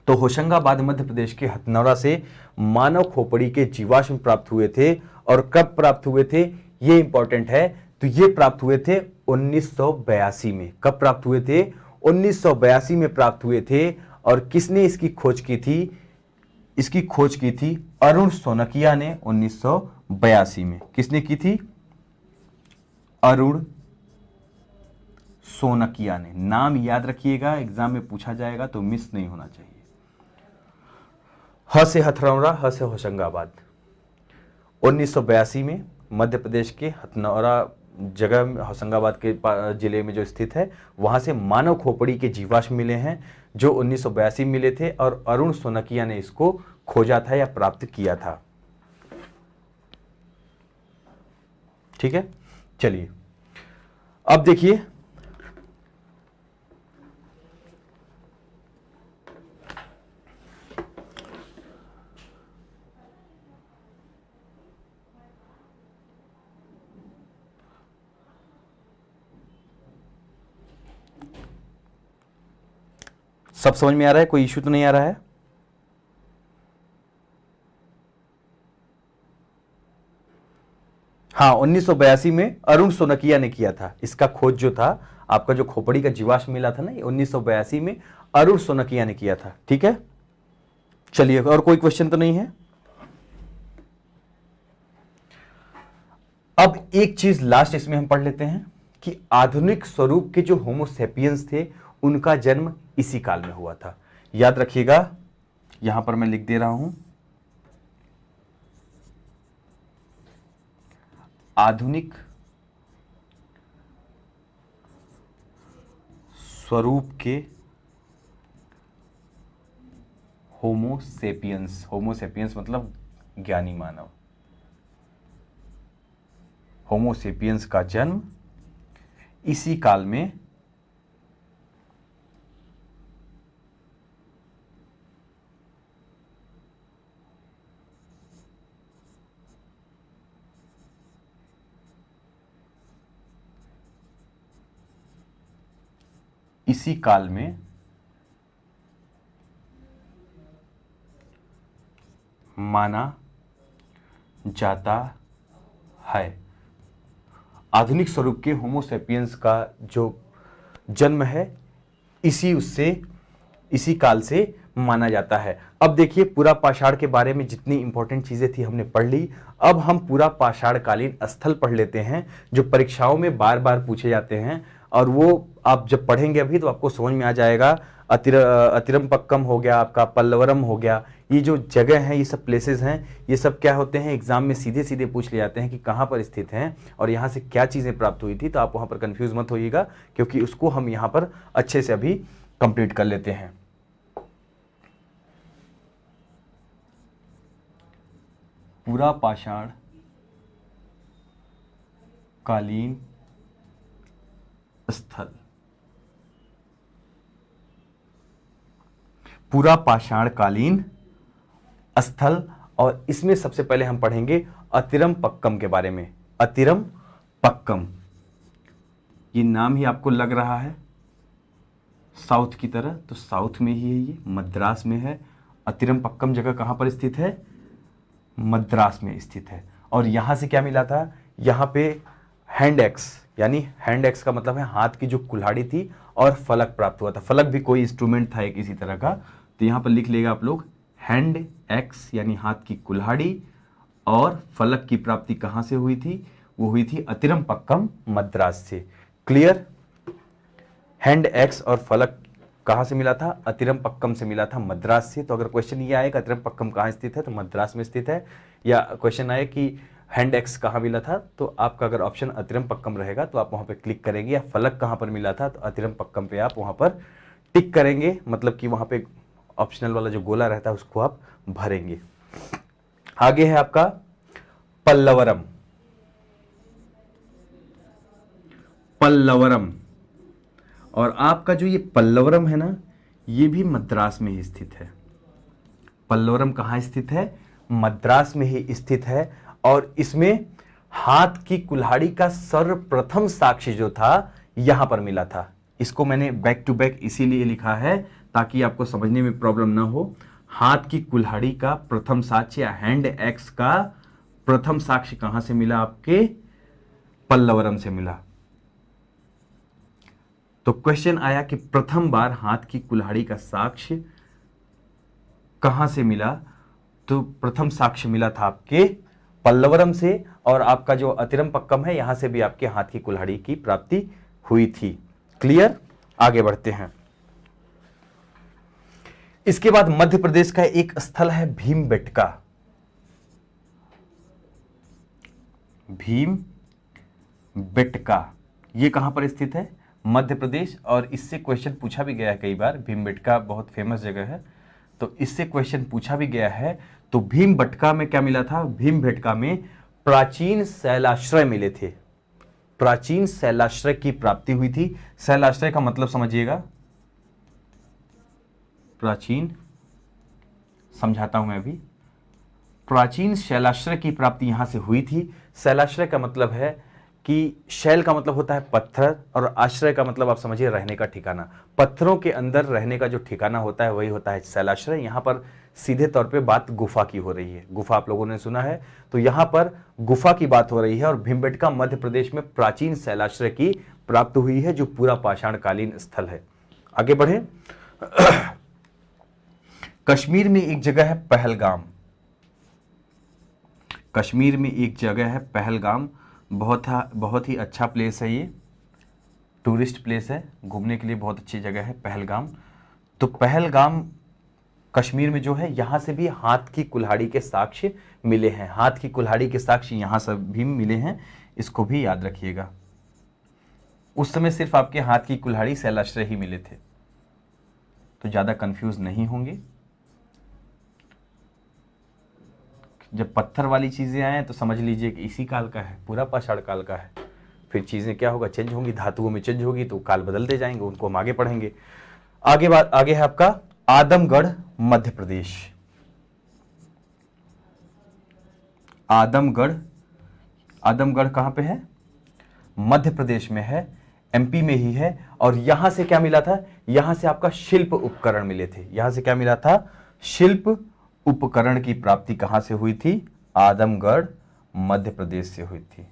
तो होशंगाबाद मध्य प्रदेश के हथनौरा से मानव खोपड़ी के जीवाश्म प्राप्त हुए थे। और कब प्राप्त हुए थे ये इंपॉर्टेंट है। तो ये प्राप्त हुए थे 1982 में। कब प्राप्त हुए थे? 1982 में प्राप्त हुए थे। और किसने इसकी खोज की थी? इसकी खोज की थी अरुण सोनकिया ने 1982 में। किसने की थी? अरुण सोनकिया ने। नाम याद रखिएगा, एग्जाम में पूछा जाएगा तो मिस नहीं होना चाहिए। ह से हथनौरा, ह से होशंगाबाद। 1982 में मध्य प्रदेश के हथनौरा जगह, होशंगाबाद के जिले में जो स्थित है, वहां से मानव खोपड़ी के जीवाश्म मिले हैं, जो 1982 में मिले थे। और अरुण सोनकिया ने इसको खोजा था या प्राप्त किया था। ठीक है, चलिए अब देखिए, सब समझ में आ रहा है, कोई इश्यू तो नहीं आ रहा है? हाँ, 1982 में अरुण सोनकिया ने किया था। इसका खोज जो था, आपका जो खोपड़ी का जीवाश्म मिला था ना, ये 1982 में अरुण सोनकिया ने किया था। ठीक है, चलिए, और कोई क्वेश्चन तो नहीं है? अब एक चीज लास्ट इसमें हम पढ़ लेते हैं कि आधुनिक स्वरूप के जो होमोसेपियंस थे उनका जन्म इसी काल में हुआ था। याद रखिएगा, यहां पर मैं लिख दे रहा हूं, आधुनिक स्वरूप के होमोसेपियंस, होमोसेपियंस मतलब ज्ञानी मानव, होमोसेपियंस का जन्म इसी काल में माना जाता है। आधुनिक स्वरूप के होमोसेपियंस का जो जन्म है इसी काल से माना जाता है। अब देखिए, पूरा पाषाण के बारे में जितनी इंपॉर्टेंट चीजें थी हमने पढ़ ली। अब हम पूरा पाषाणकालीन स्थल पढ़ लेते हैं जो परीक्षाओं में बार बार पूछे जाते हैं, और वो आप जब पढ़ेंगे अभी तो आपको समझ में आ जाएगा। अतिरमपक्कम हो गया, आपका पल्लवरम हो गया, ये जो जगह हैं, ये सब प्लेसेस हैं, ये सब क्या होते हैं, एग्जाम में सीधे सीधे पूछ ले जाते हैं कि कहाँ पर स्थित हैं और यहाँ से क्या चीज़ें प्राप्त हुई थी। तो आप वहाँ पर कंफ्यूज मत होइएगा, क्योंकि उसको हम यहाँ पर अच्छे से अभी कंप्लीट कर लेते हैं। पूरा पाषाण कालीन स्थल, पूरा पाषाणकालीन स्थल, और इसमें सबसे पहले हम पढ़ेंगे अतिरमपक्कम के बारे में। अतिरमपक्कम, ये नाम ही आपको लग रहा है साउथ की तरह, तो साउथ में ही है, ये मद्रास में है। अतिरमपक्कम जगह कहां पर स्थित है? मद्रास में स्थित है। और यहां से क्या मिला था? यहां पे हैंड एक्स, यानी हैंड एक्स का मतलब है हाथ की जो कुल्हाड़ी थी, और फलक प्राप्त हुआ था। फलक भी कोई इंस्ट्रूमेंट था एक इसी तरह का, तो यहां पर लिख लेगा आप लोग हैंड एक्स यानी हाथ की कुल्हाड़ी, और फलक की प्राप्ति कहां से हुई थी? वो हुई थी अतिरमपक्कम, मद्रास से। क्लियर? हैंड एक्स और फलक कहां से मिला था? अतिरमपक्कम से मिला था, मद्रास से। तो अगर क्वेश्चन ये आए कि अतिरमपक्कम कहां स्थित है, तो मद्रास में स्थित है। या क्वेश्चन आए कि हैंड एक्स कहां मिला था, तो आपका अगर ऑप्शन अतिरमपक्कम रहेगा तो आप वहां पे क्लिक करेंगे। या फलक कहां पर मिला था, तो अतिरमपक्कम पे आप वहां पर टिक करेंगे, मतलब कि वहां पे ऑप्शनल वाला जो गोला रहता है उसको आप भरेंगे। आगे है आपका पल्लवरम। पल्लवरम, और आपका जो ये पल्लवरम है ना, ये भी मद्रास में ही स्थित है। पल्लवरम कहां स्थित है? मद्रास में ही स्थित है। और इसमें हाथ की कुल्हाड़ी का सर्वप्रथम साक्ष्य जो था यहां पर मिला था। इसको मैंने बैक टू बैक इसीलिए लिखा है ताकि आपको समझने में प्रॉब्लम ना हो। हाथ की कुल्हाड़ी का प्रथम साक्ष्य या हैंड एक्स का प्रथम साक्ष्य कहां से मिला? आपके पल्लवरम से मिला। तो क्वेश्चन आया कि प्रथम बार हाथ की कुल्हाड़ी का साक्ष्य कहां से मिला? तो प्रथम साक्ष्य मिला था आपके पल्लवरम से, और आपका जो अतिरमपक्कम है यहां से भी आपके हाथ की कुल्हाड़ी की प्राप्ति हुई थी। क्लियर? आगे बढ़ते हैं। इसके बाद मध्य प्रदेश का एक स्थल है भीमबेटका। भीमबेटका ये कहां पर स्थित है? मध्य प्रदेश। और इससे क्वेश्चन पूछा भी गया है कई बार। भीमबेटका बहुत फेमस जगह है, तो इससे क्वेश्चन पूछा भी गया है। तो भीमबेटका में क्या मिला था? भीमबेटका में प्राचीन शैलाश्रय मिले थे। प्राचीन शैलाश्रय की प्राप्ति हुई थी। शैलाश्रय का मतलब समझिएगा, प्राचीन, समझाता हूं मैं अभी। प्राचीन शैलाश्रय की प्राप्ति यहां से हुई थी। शैलाश्रय का मतलब है कि शैल का मतलब होता है पत्थर और आश्रय का मतलब आप समझिए रहने का ठिकाना। पत्थरों के अंदर रहने का जो ठिकाना होता है वही होता है शैलाश्रय। यहाँ पर सीधे तौर पे बात गुफा की हो रही है। गुफा आप लोगों ने सुना है, तो यहाँ पर गुफा की बात हो रही है। और भीमबेटका मध्य प्रदेश में प्राचीन शैलाश्रय की प्राप्त हुई है, जो पूरा पाषाणकालीन स्थल है। आगे बढ़े। कश्मीर में एक जगह है पहलगाम। कश्मीर में एक जगह है पहलगाम, बहुत ही अच्छा प्लेस है। ये टूरिस्ट प्लेस है, घूमने के लिए बहुत अच्छी जगह है पहलगाम। तो पहलगाम कश्मीर में जो है, यहां से भी हाथ की कुल्हाड़ी के साक्ष्य मिले हैं। हाथ की कुल्हाड़ी के साक्ष्य यहां से भी मिले हैं, इसको भी याद रखिएगा। उस समय सिर्फ आपके हाथ की कुल्हाड़ी शैलाश्रय ही मिले थे, तो ज्यादा कंफ्यूज नहीं होंगे। जब पत्थर वाली चीजें आए तो समझ लीजिए कि इसी काल का है, पूरा पाषाण काल का है। फिर चीजें क्या होगा, चेंज होंगी, धातुओं में चेंज होगी तो काल बदलते जाएंगे, उनको हम आगे पढ़ेंगे। आगे है आपका आदमगढ़ मध्य प्रदेश। आदमगढ़ कहां पे है? मध्य प्रदेश में है, एमपी में ही है। और यहां से क्या मिला था? यहां से आपका शिल्प उपकरण मिले थे। यहां से क्या मिला था? शिल्प उपकरण की प्राप्ति कहां से हुई थी? आदमगढ़ मध्य प्रदेश से हुई थी।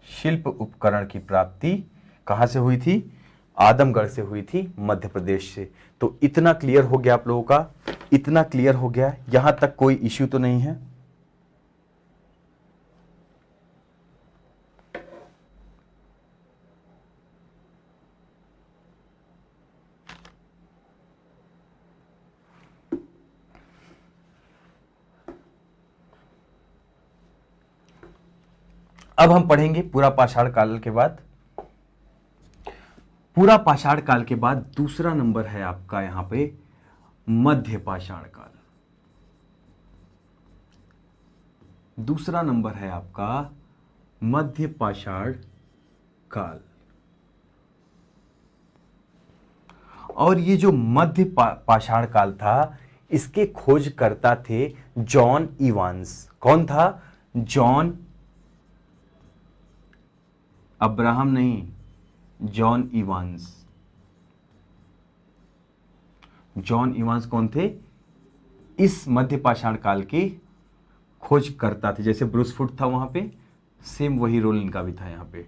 शिल्प उपकरण की प्राप्ति कहां से हुई थी? आदमगढ़ से हुई थी, मध्य प्रदेश से। तो इतना क्लियर हो गया आप लोगों का, इतना क्लियर हो गया, यहां तक कोई इश्यू तो नहीं है। अब हम पढ़ेंगे पूरा पाषाण काल के बाद। पूरा पाषाण काल के बाद दूसरा नंबर है आपका यहां पे मध्य पाषाण काल। दूसरा नंबर है आपका मध्य पाषाण काल। और ये जो मध्य पाषाण काल था, इसके खोजकर्ता थे जॉन इवांस। कौन था? जॉन, अब्राहम नहीं, जॉन इवांस। जॉन इवांस कौन थे? इस मध्य पाषाण काल के खोजकर्ता थे। जैसे ब्रूसफुट था वहां पे, सेम वही रोल इनका भी था यहां पे।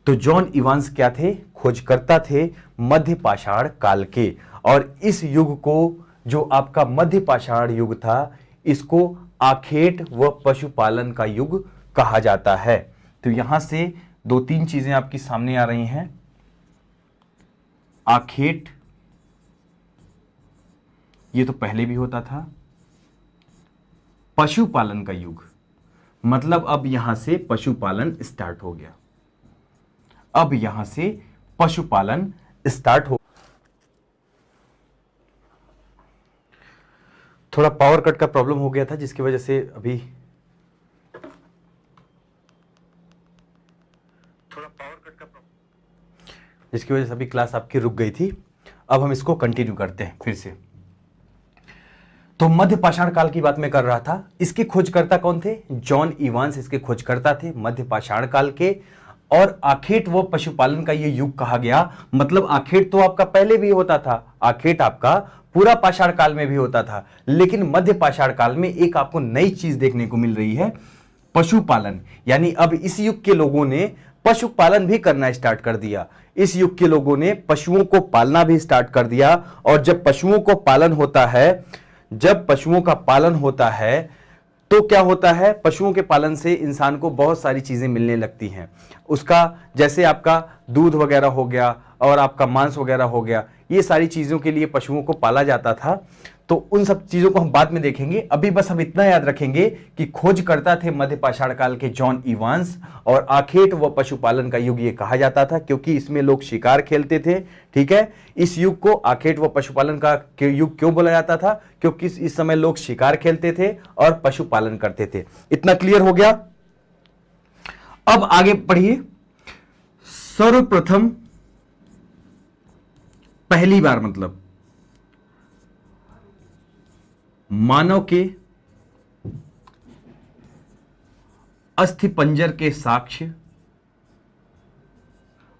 तो जॉन इवांस क्या थे? खोजकर्ता थे मध्य पाषाण काल के। और इस युग को, जो आपका मध्य पाषाण युग था, इसको आखेट व पशुपालन का युग कहा जाता है। तो यहां से दो तीन चीजें आपकी सामने आ रही हैं। आखेट, ये तो पहले भी होता था। पशुपालन का युग, मतलब अब यहां से पशुपालन स्टार्ट हो गया। अब यहां से पशुपालन स्टार्ट हो। थोड़ा पावर कट का प्रॉब्लम हो गया था, जिसकी वजह से अभी क्लास आपकी रुक गई थी। अब हम इसको कंटिन्यू करते हैं फिर से। तो मध्य पाषाण काल की बात मैं कर रहा था। इसके खोजकर्ता कौन थे? जॉन इवांस इसके खोजकर्ता थे मध्य पाषाण काल के। और आखेट व पशुपालन का ये युग कहा गया। मतलब आखेट तो आपका पहले भी होता था, आखेट आपका पूरा पाषाण काल में भी होता था, लेकिन मध्य पाषाण काल में एक आपको नई चीज देखने को मिल रही है, पशुपालन। यानी अब इस युग के लोगों ने पशुपालन भी करना स्टार्ट कर दिया। इस युग के लोगों ने पशुओं को पालना भी स्टार्ट कर दिया। और जब पशुओं को पालन होता है, जब पशुओं का पालन होता है, तो क्या होता है? पशुओं के पालन से इंसान को बहुत सारी चीजें मिलने लगती हैं। उसका, जैसे आपका दूध वगैरह हो गया और आपका मांस वगैरह हो गया, ये सारी चीजों के लिए पशुओं को पाला जाता था। तो उन सब चीजों को हम बाद में देखेंगे। अभी बस हम इतना याद रखेंगे कि खोजकर्ता थे मध्य पाषाण काल के जॉन इवांस। और आखेट व पशुपालन का युग ये कहा जाता था, क्योंकि इसमें लोग शिकार खेलते थे। ठीक है, इस युग को आखेट व पशुपालन का युग क्यों बोला जाता था? क्योंकि इस समय लोग शिकार खेलते थे और पशुपालन करते थे। इतना क्लियर हो गया? अब आगे पढ़िए। सर्वप्रथम, पहली बार, मतलब मानव के अस्थिपंजर के साक्ष्य,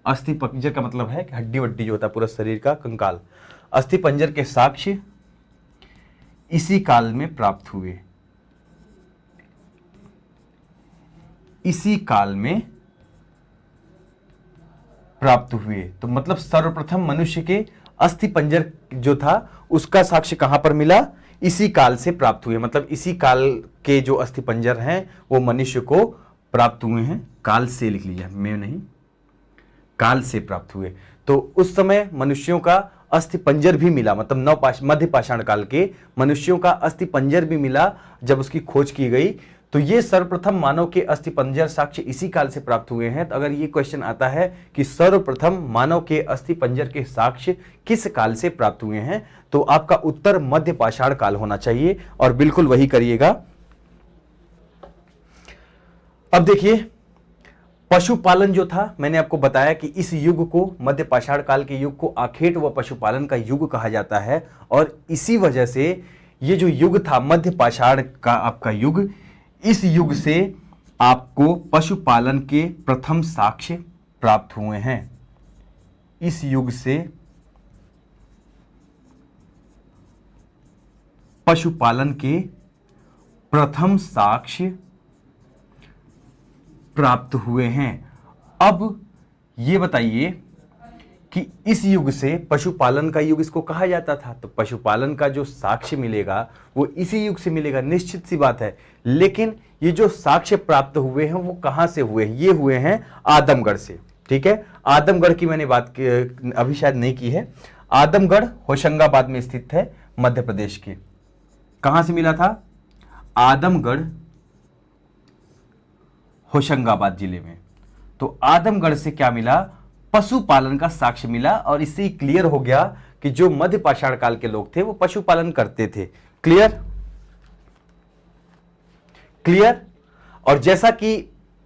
अस्थिपंजर का मतलब है कि हड्डी वड्डी जो होता है पूरा शरीर का कंकाल, अस्थिपंजर के साक्ष्य इसी काल में प्राप्त हुए, इसी काल में प्राप्त हुए। तो मतलब सर्वप्रथम मनुष्य के अस्थिपंजर जो था उसका साक्ष्य कहां पर मिला, इसी काल से प्राप्त हुए। मतलब इसी काल के जो अस्थिपंजर हैं वो मनुष्य को प्राप्त हुए हैं, काल से लिख लीजिए, मैं नहीं, काल से प्राप्त हुए। तो उस समय मनुष्यों का अस्थिपंजर भी मिला, मतलब मध्य पाषाण काल के मनुष्यों का अस्थिपंजर भी मिला जब उसकी खोज की गई। तो ये सर्वप्रथम मानव के अस्थिपंजर साक्ष्य इसी काल से प्राप्त हुए हैं। तो अगर ये क्वेश्चन आता है कि सर्वप्रथम मानव के अस्थिपंजर के साक्ष्य किस काल से प्राप्त हुए हैं, तो आपका उत्तर मध्य पाषाण काल होना चाहिए और बिल्कुल वही करिएगा। अब देखिए, पशुपालन जो था, मैंने आपको बताया कि इस युग को, मध्य पाषाण काल के युग को आखेट व पशुपालन का युग कहा जाता है। और इसी वजह से ये जो युग था मध्य पाषाण का आपका युग, इस युग से आपको पशुपालन के प्रथम साक्ष्य प्राप्त हुए हैं। इस युग से पशुपालन के प्रथम साक्ष्य प्राप्त हुए हैं। अब ये बताइए कि इस युग से, पशुपालन का युग इसको कहा जाता था, तो पशुपालन का जो साक्ष्य मिलेगा वो इसी युग से मिलेगा, निश्चित सी बात है। लेकिन ये जो साक्ष्य प्राप्त हुए हैं वो कहां से हुए हैं, ये हुए हैं आदमगढ़ से। ठीक है, आदमगढ़ की मैंने बात अभी शायद नहीं की है। आदमगढ़ होशंगाबाद में स्थित है, मध्य प्रदेश के। कहां से मिला था, आदमगढ़ होशंगाबाद जिले में। तो आदमगढ़ से क्या मिला, पशुपालन का साक्ष्य मिला। और इससे क्लियर हो गया कि जो मध्य पाषाण काल के लोग थे वो पशुपालन करते थे। Clear, clear. और जैसा कि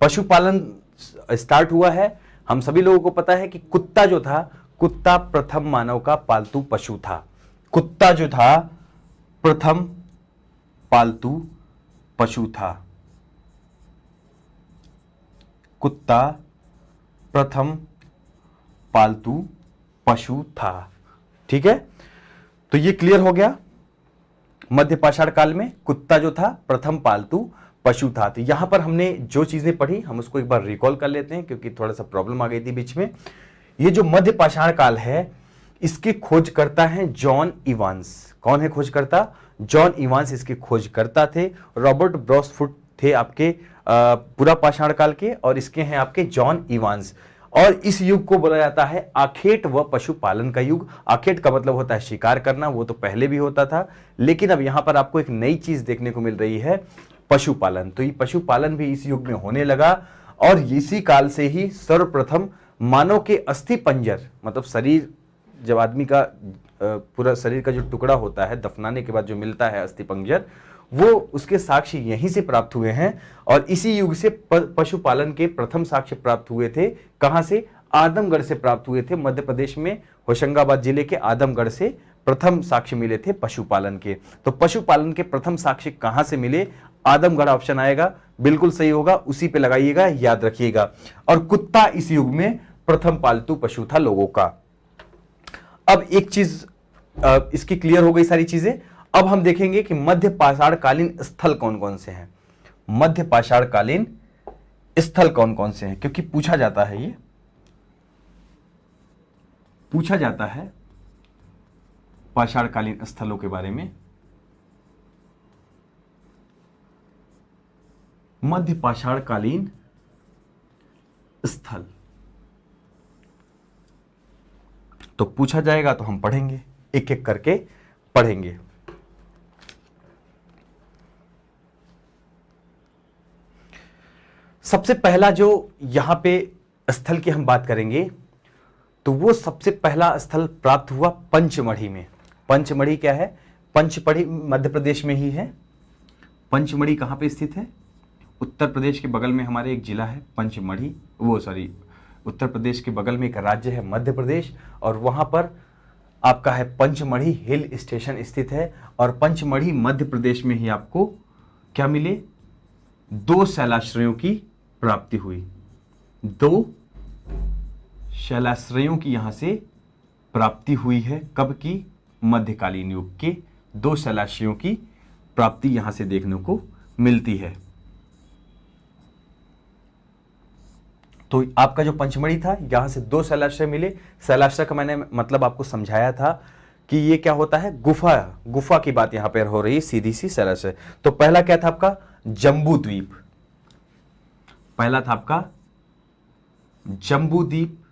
पशुपालन स्टार्ट हुआ है, हम सभी लोगों को पता है कि कुत्ता जो था, कुत्ता प्रथम मानव का पालतू पशु था। कुत्ता जो था प्रथम पालतू पशु था। कुत्ता प्रथम पालतू पशु था। ठीक है, तो ये क्लियर हो गया। मध्य पाषाण काल में कुत्ता जो था प्रथम पालतू पशु था। तो यहां पर हमने जो चीजें पढ़ी हम उसको एक बार रिकॉल कर लेते हैं, क्योंकि थोड़ा सा प्रॉब्लम आ गई थी बीच में। ये जो मध्य पाषाण काल है, इसके खोजकर्ता हैं जॉन इवांस। कौन है खोजकर्ता, जॉन इवांस इसके खोजकर्ता थे। रॉबर्ट ब्रॉसफुट थे आपके पूरा पाषाण काल के, और इसके हैं आपके जॉन इवांस। और इस युग को बोला जाता है आखेट व पशुपालन का युग। आखेट का मतलब होता है शिकार करना, वो तो पहले भी होता था, लेकिन अब यहां पर आपको एक नई चीज देखने को मिल रही है, पशुपालन। तो ये पशुपालन भी इस युग में होने लगा। और इसी काल से ही सर्वप्रथम मानव के अस्थि पंजर, मतलब शरीर, जब आदमी का पूरा शरीर का जो टुकड़ा होता है दफनाने के बाद जो मिलता है अस्थि पंजर, वो उसके साक्ष्य यहीं से प्राप्त हुए हैं। और इसी युग से पशुपालन के प्रथम साक्ष्य प्राप्त हुए थे। कहां से, आदमगढ़ से प्राप्त हुए थे। मध्य प्रदेश में होशंगाबाद जिले के आदमगढ़ से प्रथम साक्ष्य मिले थे पशुपालन के। तो पशुपालन के प्रथम साक्ष्य कहां से मिले, आदमगढ़ ऑप्शन आएगा, बिल्कुल सही होगा, उसी पे लगाइएगा, याद रखिएगा। और कुत्ता इस युग में प्रथम पालतू पशु था लोगों का। अब एक चीज इसकी क्लियर हो गई सारी चीजें। अब हम देखेंगे कि मध्य पाषाण कालीन स्थल कौन कौन से हैं। मध्य पाषाण कालीन स्थल कौन कौन से हैं, क्योंकि पूछा जाता है, ये पूछा जाता है पाषाण कालीन स्थलों के बारे में। मध्य पाषाण कालीन स्थल तो पूछा जाएगा, तो हम पढ़ेंगे, एक एक करके पढ़ेंगे। सबसे पहला जो यहां पे स्थल की हम बात करेंगे, तो वो सबसे पहला स्थल प्राप्त हुआ पंचमढ़ी में। पंचमढ़ी क्या है, पंचमढ़ी मध्य प्रदेश में ही है। पंचमढ़ी कहां पे स्थित है, उत्तर प्रदेश के बगल में हमारे एक जिला है पंचमढ़ी, उत्तर प्रदेश के बगल में एक राज्य है मध्य प्रदेश, और वहां पर आपका है पंचमढ़ी हिल स्टेशन स्थित है। और पंचमढ़ी मध्य प्रदेश में ही आपको क्या मिले, दो शैलाश्रयों की प्राप्ति हुई। दो शैलाश्रयों की यहां से प्राप्ति हुई है। कब की? मध्यकालीन युग के दो शैलाश्रयों की प्राप्ति यहां से देखने को मिलती है। तो आपका जो पंचमढ़ी था, यहां से दो शैलाश्रय मिले। शैलाश्रय का मैंने मतलब आपको समझाया था कि ये क्या होता है, गुफा की बात यहां पर हो रही है, सीधी सी शैलाश्रय। तो पहला क्या था आपका? जम्बू द्वीप। पहला था आपका जम्बू द्वीप।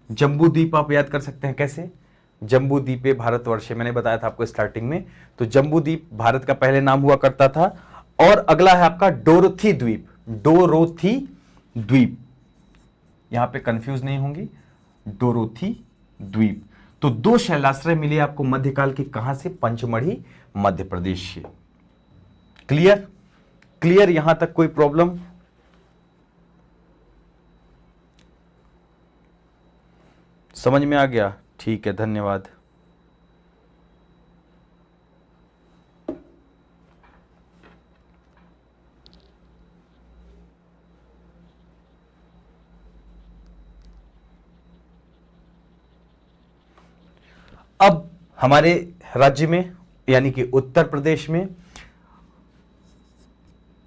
जम्बू द्वीप आप याद कर सकते हैं कैसे? जम्बू द्वीपे भारतवर्ष, मैंने बताया था आपको स्टार्टिंग में। तो जम्बू द्वीप भारत का पहले नाम हुआ करता था। और अगला है आपका डोरोथी द्वीप। डोरोथी द्वीप, यहां पे कंफ्यूज नहीं होंगी, डोरोथी द्वीप। तो दो शैलाश्रय मिले आपको मध्यकाल के। कहां से? पंचमढ़ी, मध्य प्रदेश से। क्लियर? क्लियर यहां तक कोई प्रॉब्लम? समझ में आ गया? ठीक है, धन्यवाद। अब हमारे राज्य में यानी कि उत्तर प्रदेश में,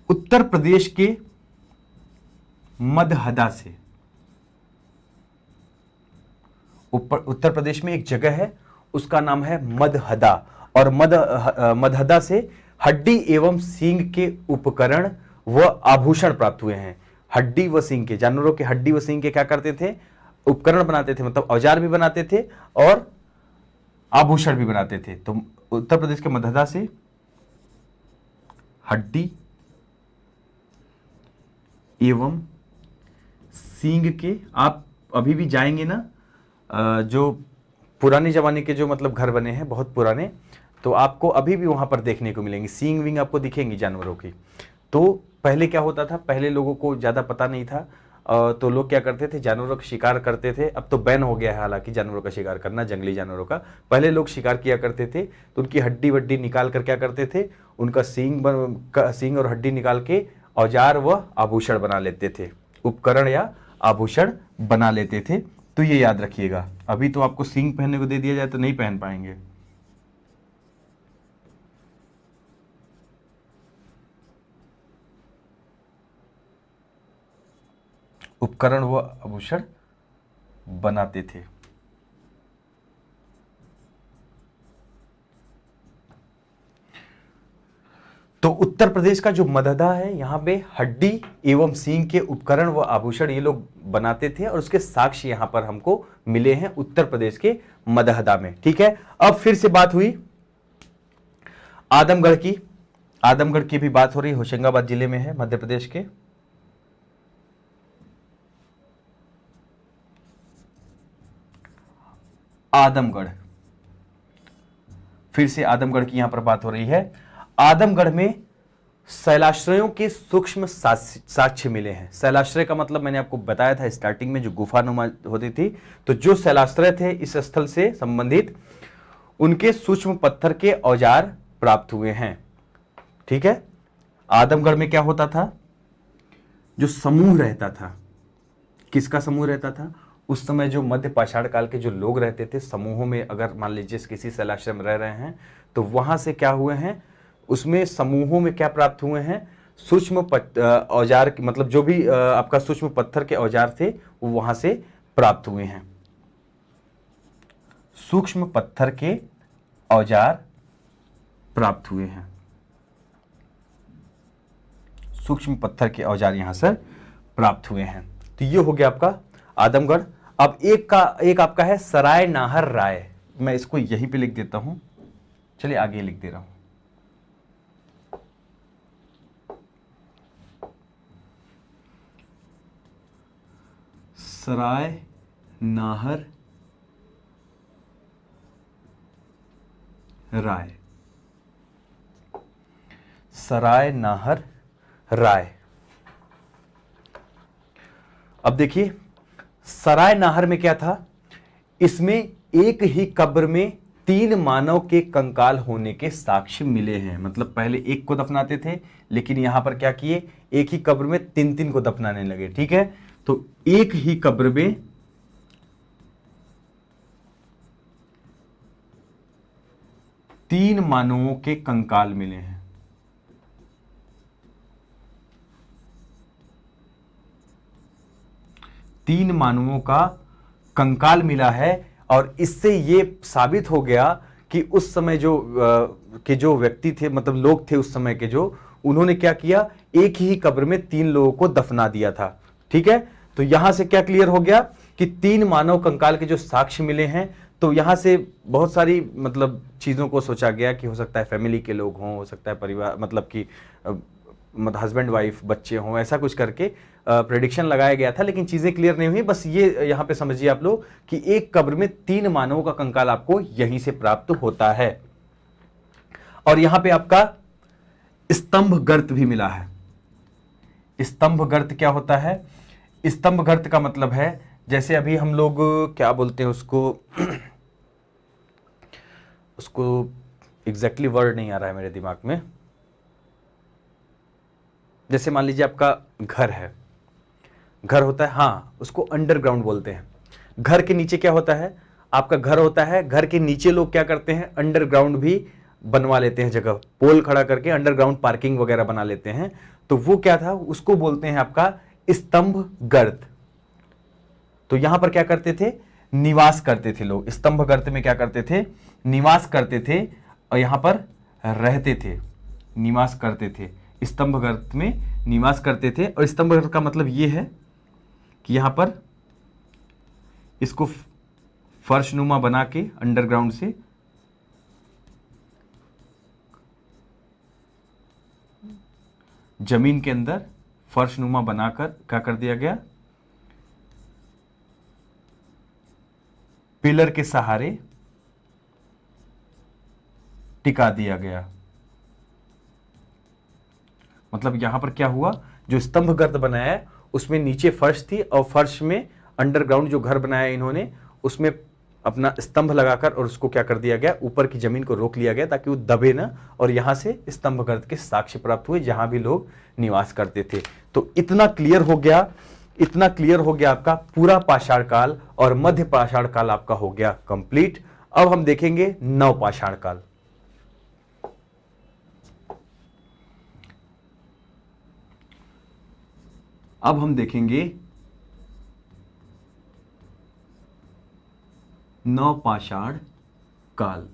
उत्तर प्रदेश के मदहदा से, उत्तर प्रदेश में एक जगह है उसका नाम है मदहदा। और मदहदा से हड्डी एवं सींग के उपकरण व आभूषण प्राप्त हुए हैं। हड्डी व सींग के, जानवरों के हड्डी व सींग के क्या करते थे? उपकरण बनाते थे, मतलब औजार भी बनाते थे और आभूषण भी बनाते थे। तो उत्तर प्रदेश के मदहदा से हड्डी एवं सींग के, आप अभी भी जाएंगे ना, जो पुराने जमाने के जो मतलब घर बने हैं बहुत पुराने, तो आपको अभी भी वहां पर देखने को मिलेंगे सींग विंग आपको दिखेंगी जानवरों की। तो पहले क्या होता था, पहले लोगों को ज्यादा पता नहीं था, तो लोग क्या करते थे, जानवरों का शिकार करते थे। अब तो बैन हो गया है हालांकि जानवरों का शिकार करना, जंगली जानवरों का। पहले लोग शिकार किया करते थे तो उनकी हड्डी वड्डी निकाल कर क्या करते थे, उनका सींग और हड्डी निकाल के औजार व आभूषण बना लेते थे, उपकरण या आभूषण बना लेते थे। तो ये याद रखिएगा। अभी तो आपको सींग पहनने को दे दिया जाए तो नहीं पहन पाएंगे। उपकरण व आभूषण बनाते थे। तो उत्तर प्रदेश का जो मदहदा है, यहां पे हड्डी एवं सींग के उपकरण व आभूषण ये लोग बनाते थे और उसके साक्ष्य यहां पर हमको मिले हैं उत्तर प्रदेश के मदहदा में। ठीक है, अब फिर से बात हुई आदमगढ़ की। आदमगढ़ की भी बात हो रही, होशंगाबाद जिले में है, मध्य प्रदेश के। आदमगढ़, फिर से आदमगढ़ की यहां पर बात हो रही है। आदमगढ़ में शैलाश्रयों के सूक्ष्म साक्ष्य मिले हैं। शैलाश्रय का मतलब मैंने आपको बताया था स्टार्टिंग में, जो गुफानुमा होती थी। तो जो शैलाश्रय थे इस स्थल से संबंधित, उनके सूक्ष्म पत्थर के औजार प्राप्त हुए हैं। ठीक है, आदमगढ़ में क्या होता था, जो समूह रहता था, किसका समूह रहता था? उस समय जो मध्य पाषाण काल के जो लोग रहते थे समूहों में, अगर मान लीजिए किसी शैलाश्रय में रह रहे हैं तो वहां से क्या हुए हैं, उसमें समूहों में क्या प्राप्त हुए हैं, सूक्ष्म औजार, मतलब जो भी आपका सूक्ष्म पत्थर के औजार थे वो वहां से प्राप्त हुए हैं। सूक्ष्म पत्थर के औजार प्राप्त हुए हैं, सूक्ष्म पत्थर के औजार यहां से प्राप्त हुए हैं। तो ये हो गया आपका आदमगढ़। अब एक आपका है सराय नाहर राय। मैं इसको यहीं पे लिख देता हूं, चलिए आगे लिख दे रहा हूं। सराय नाहर राय, सराय नाहर राय। अब देखिए सराय नाहर में क्या था, इसमें एक ही कब्र में 3 मानव के कंकाल होने के साक्ष्य मिले हैं। मतलब पहले एक को दफनाते थे, लेकिन यहां पर क्या किए, एक ही कब्र में 3-3 को दफनाने लगे। ठीक है, तो एक ही कब्र में 3 मानवों के कंकाल मिले हैं। तीन मानवों का कंकाल मिला है, और इससे ये साबित हो गया कि उस समय जो व्यक्ति थे, मतलब लोग थे उस समय के, जो उन्होंने क्या किया, एक ही कब्र में 3 लोगों को दफना दिया था। ठीक है, तो यहां से क्या क्लियर हो गया कि 3 मानव कंकाल के जो साक्ष्य मिले हैं, तो यहां से बहुत सारी मतलब चीजों को सोचा गया कि हो सकता है फैमिली के लोग हों, हो सकता है परिवार, मतलब कि हस्बैंड वाइफ बच्चे हों, ऐसा कुछ करके प्रेडिक्शन लगाया गया था, लेकिन चीजें क्लियर नहीं हुई। बस ये यहां पे समझिए आप लोग कि एक कब्र में 3 मानवों का कंकाल आपको यहीं से प्राप्त होता है। और यहां पे आपका स्तंभ गर्त भी मिला है। स्तंभ गर्त क्या होता है? स्तंभ गर्त का मतलब है, जैसे अभी हम लोग क्या बोलते हैं उसको एग्जैक्टली वर्ड नहीं आ रहा है मेरे दिमाग में। जैसे मान लीजिए आपका घर है, घर होता है, हाँ, उसको अंडरग्राउंड बोलते हैं। घर के नीचे क्या होता है? आपका घर होता है, घर के नीचे लोग क्या करते हैं, अंडरग्राउंड भी बनवा लेते हैं, जगह पोल खड़ा करके अंडरग्राउंड पार्किंग वगैरह बना लेते हैं। तो वो क्या था, उसको बोलते हैं आपका स्तंभ गर्त। तो यहां पर क्या करते थे, निवास करते थे लोग। स्तंभ गर्त में क्या करते थे, निवास करते थे, और यहां पर रहते थे, निवास करते थे। स्तंभ गर्त में निवास करते थे। और स्तंभ गर्त का मतलब यह है कि यहां पर इसको फर्शनुमा बना के अंडरग्राउंड से जमीन के अंदर फर्शनुमा बनाकर क्या कर दिया गया, पिलर के सहारे टिका दिया गया। मतलब यहां पर क्या हुआ, जो स्तंभ गर्त बनाया है उसमें नीचे फर्श थी, और फर्श में अंडरग्राउंड जो घर बनाया इन्होंने, उसमें अपना स्तंभ लगाकर और उसको क्या कर दिया गया, ऊपर की जमीन को रोक लिया गया ताकि वो दबे ना, और यहां से स्तंभ गर्त के साक्ष्य प्राप्त हुए जहां भी लोग निवास करते थे। तो इतना क्लियर हो गया, इतना क्लियर हो गया आपका पूरा पाषाण काल, और मध्य पाषाण काल आपका हो गया कंप्लीट। अब हम देखेंगे नव पाषाण काल। अब हम देखेंगे नवपाषाण काल।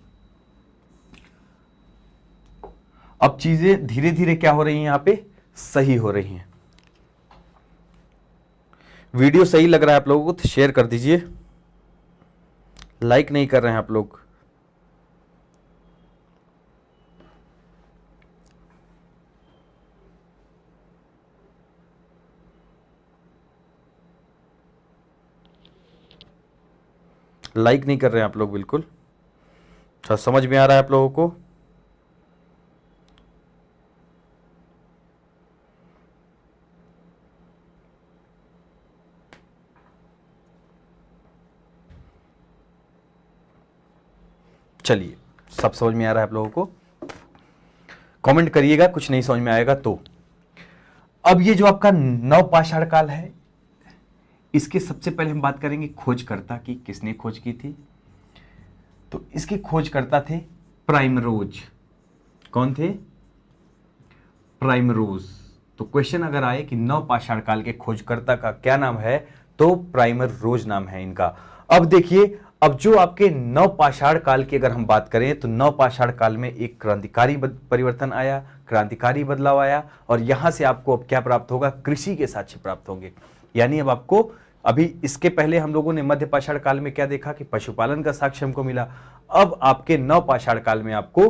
अब चीजें धीरे धीरे क्या हो रही हैं, यहां पे सही हो रही हैं। वीडियो सही लग रहा है आप लोगों को तो शेयर कर दीजिए, लाइक नहीं कर रहे हैं आप लोग। लाइक नहीं कर रहे हैं आप लोग बिल्कुल। अच्छा, समझ में आ रहा है आप लोगों को? चलिए, सब समझ में आ रहा है आप लोगों को? कमेंट करिएगा कुछ नहीं समझ में आएगा तो। अब ये जो आपका नवपाषाण काल है, इसके सबसे पहले हम बात करेंगे खोजकर्ता की, किसने खोज की थी। तो इसके खोजकर्ता थे प्राइमरोज। कौन थे? प्राइमरोज। तो क्वेश्चन अगर आए कि नवपाषाण काल के खोजकर्ता का क्या नाम है, तो प्राइमरोज नाम है इनका। अब देखिए, अब जो आपके नवपाषाण काल की अगर हम बात करें, तो नवपाषाण काल में एक क्रांतिकारी परिवर्तन आया, क्रांतिकारी बदलाव आया, और यहां से आपको अब क्या प्राप्त होगा, कृषि के साक्ष्य प्राप्त होंगे। यानी अब आपको, अभी इसके पहले हम लोगों ने मध्य पाषाण काल में क्या देखा कि पशुपालन का साक्ष्य हमको मिला। अब आपके नवपाषाण काल में आपको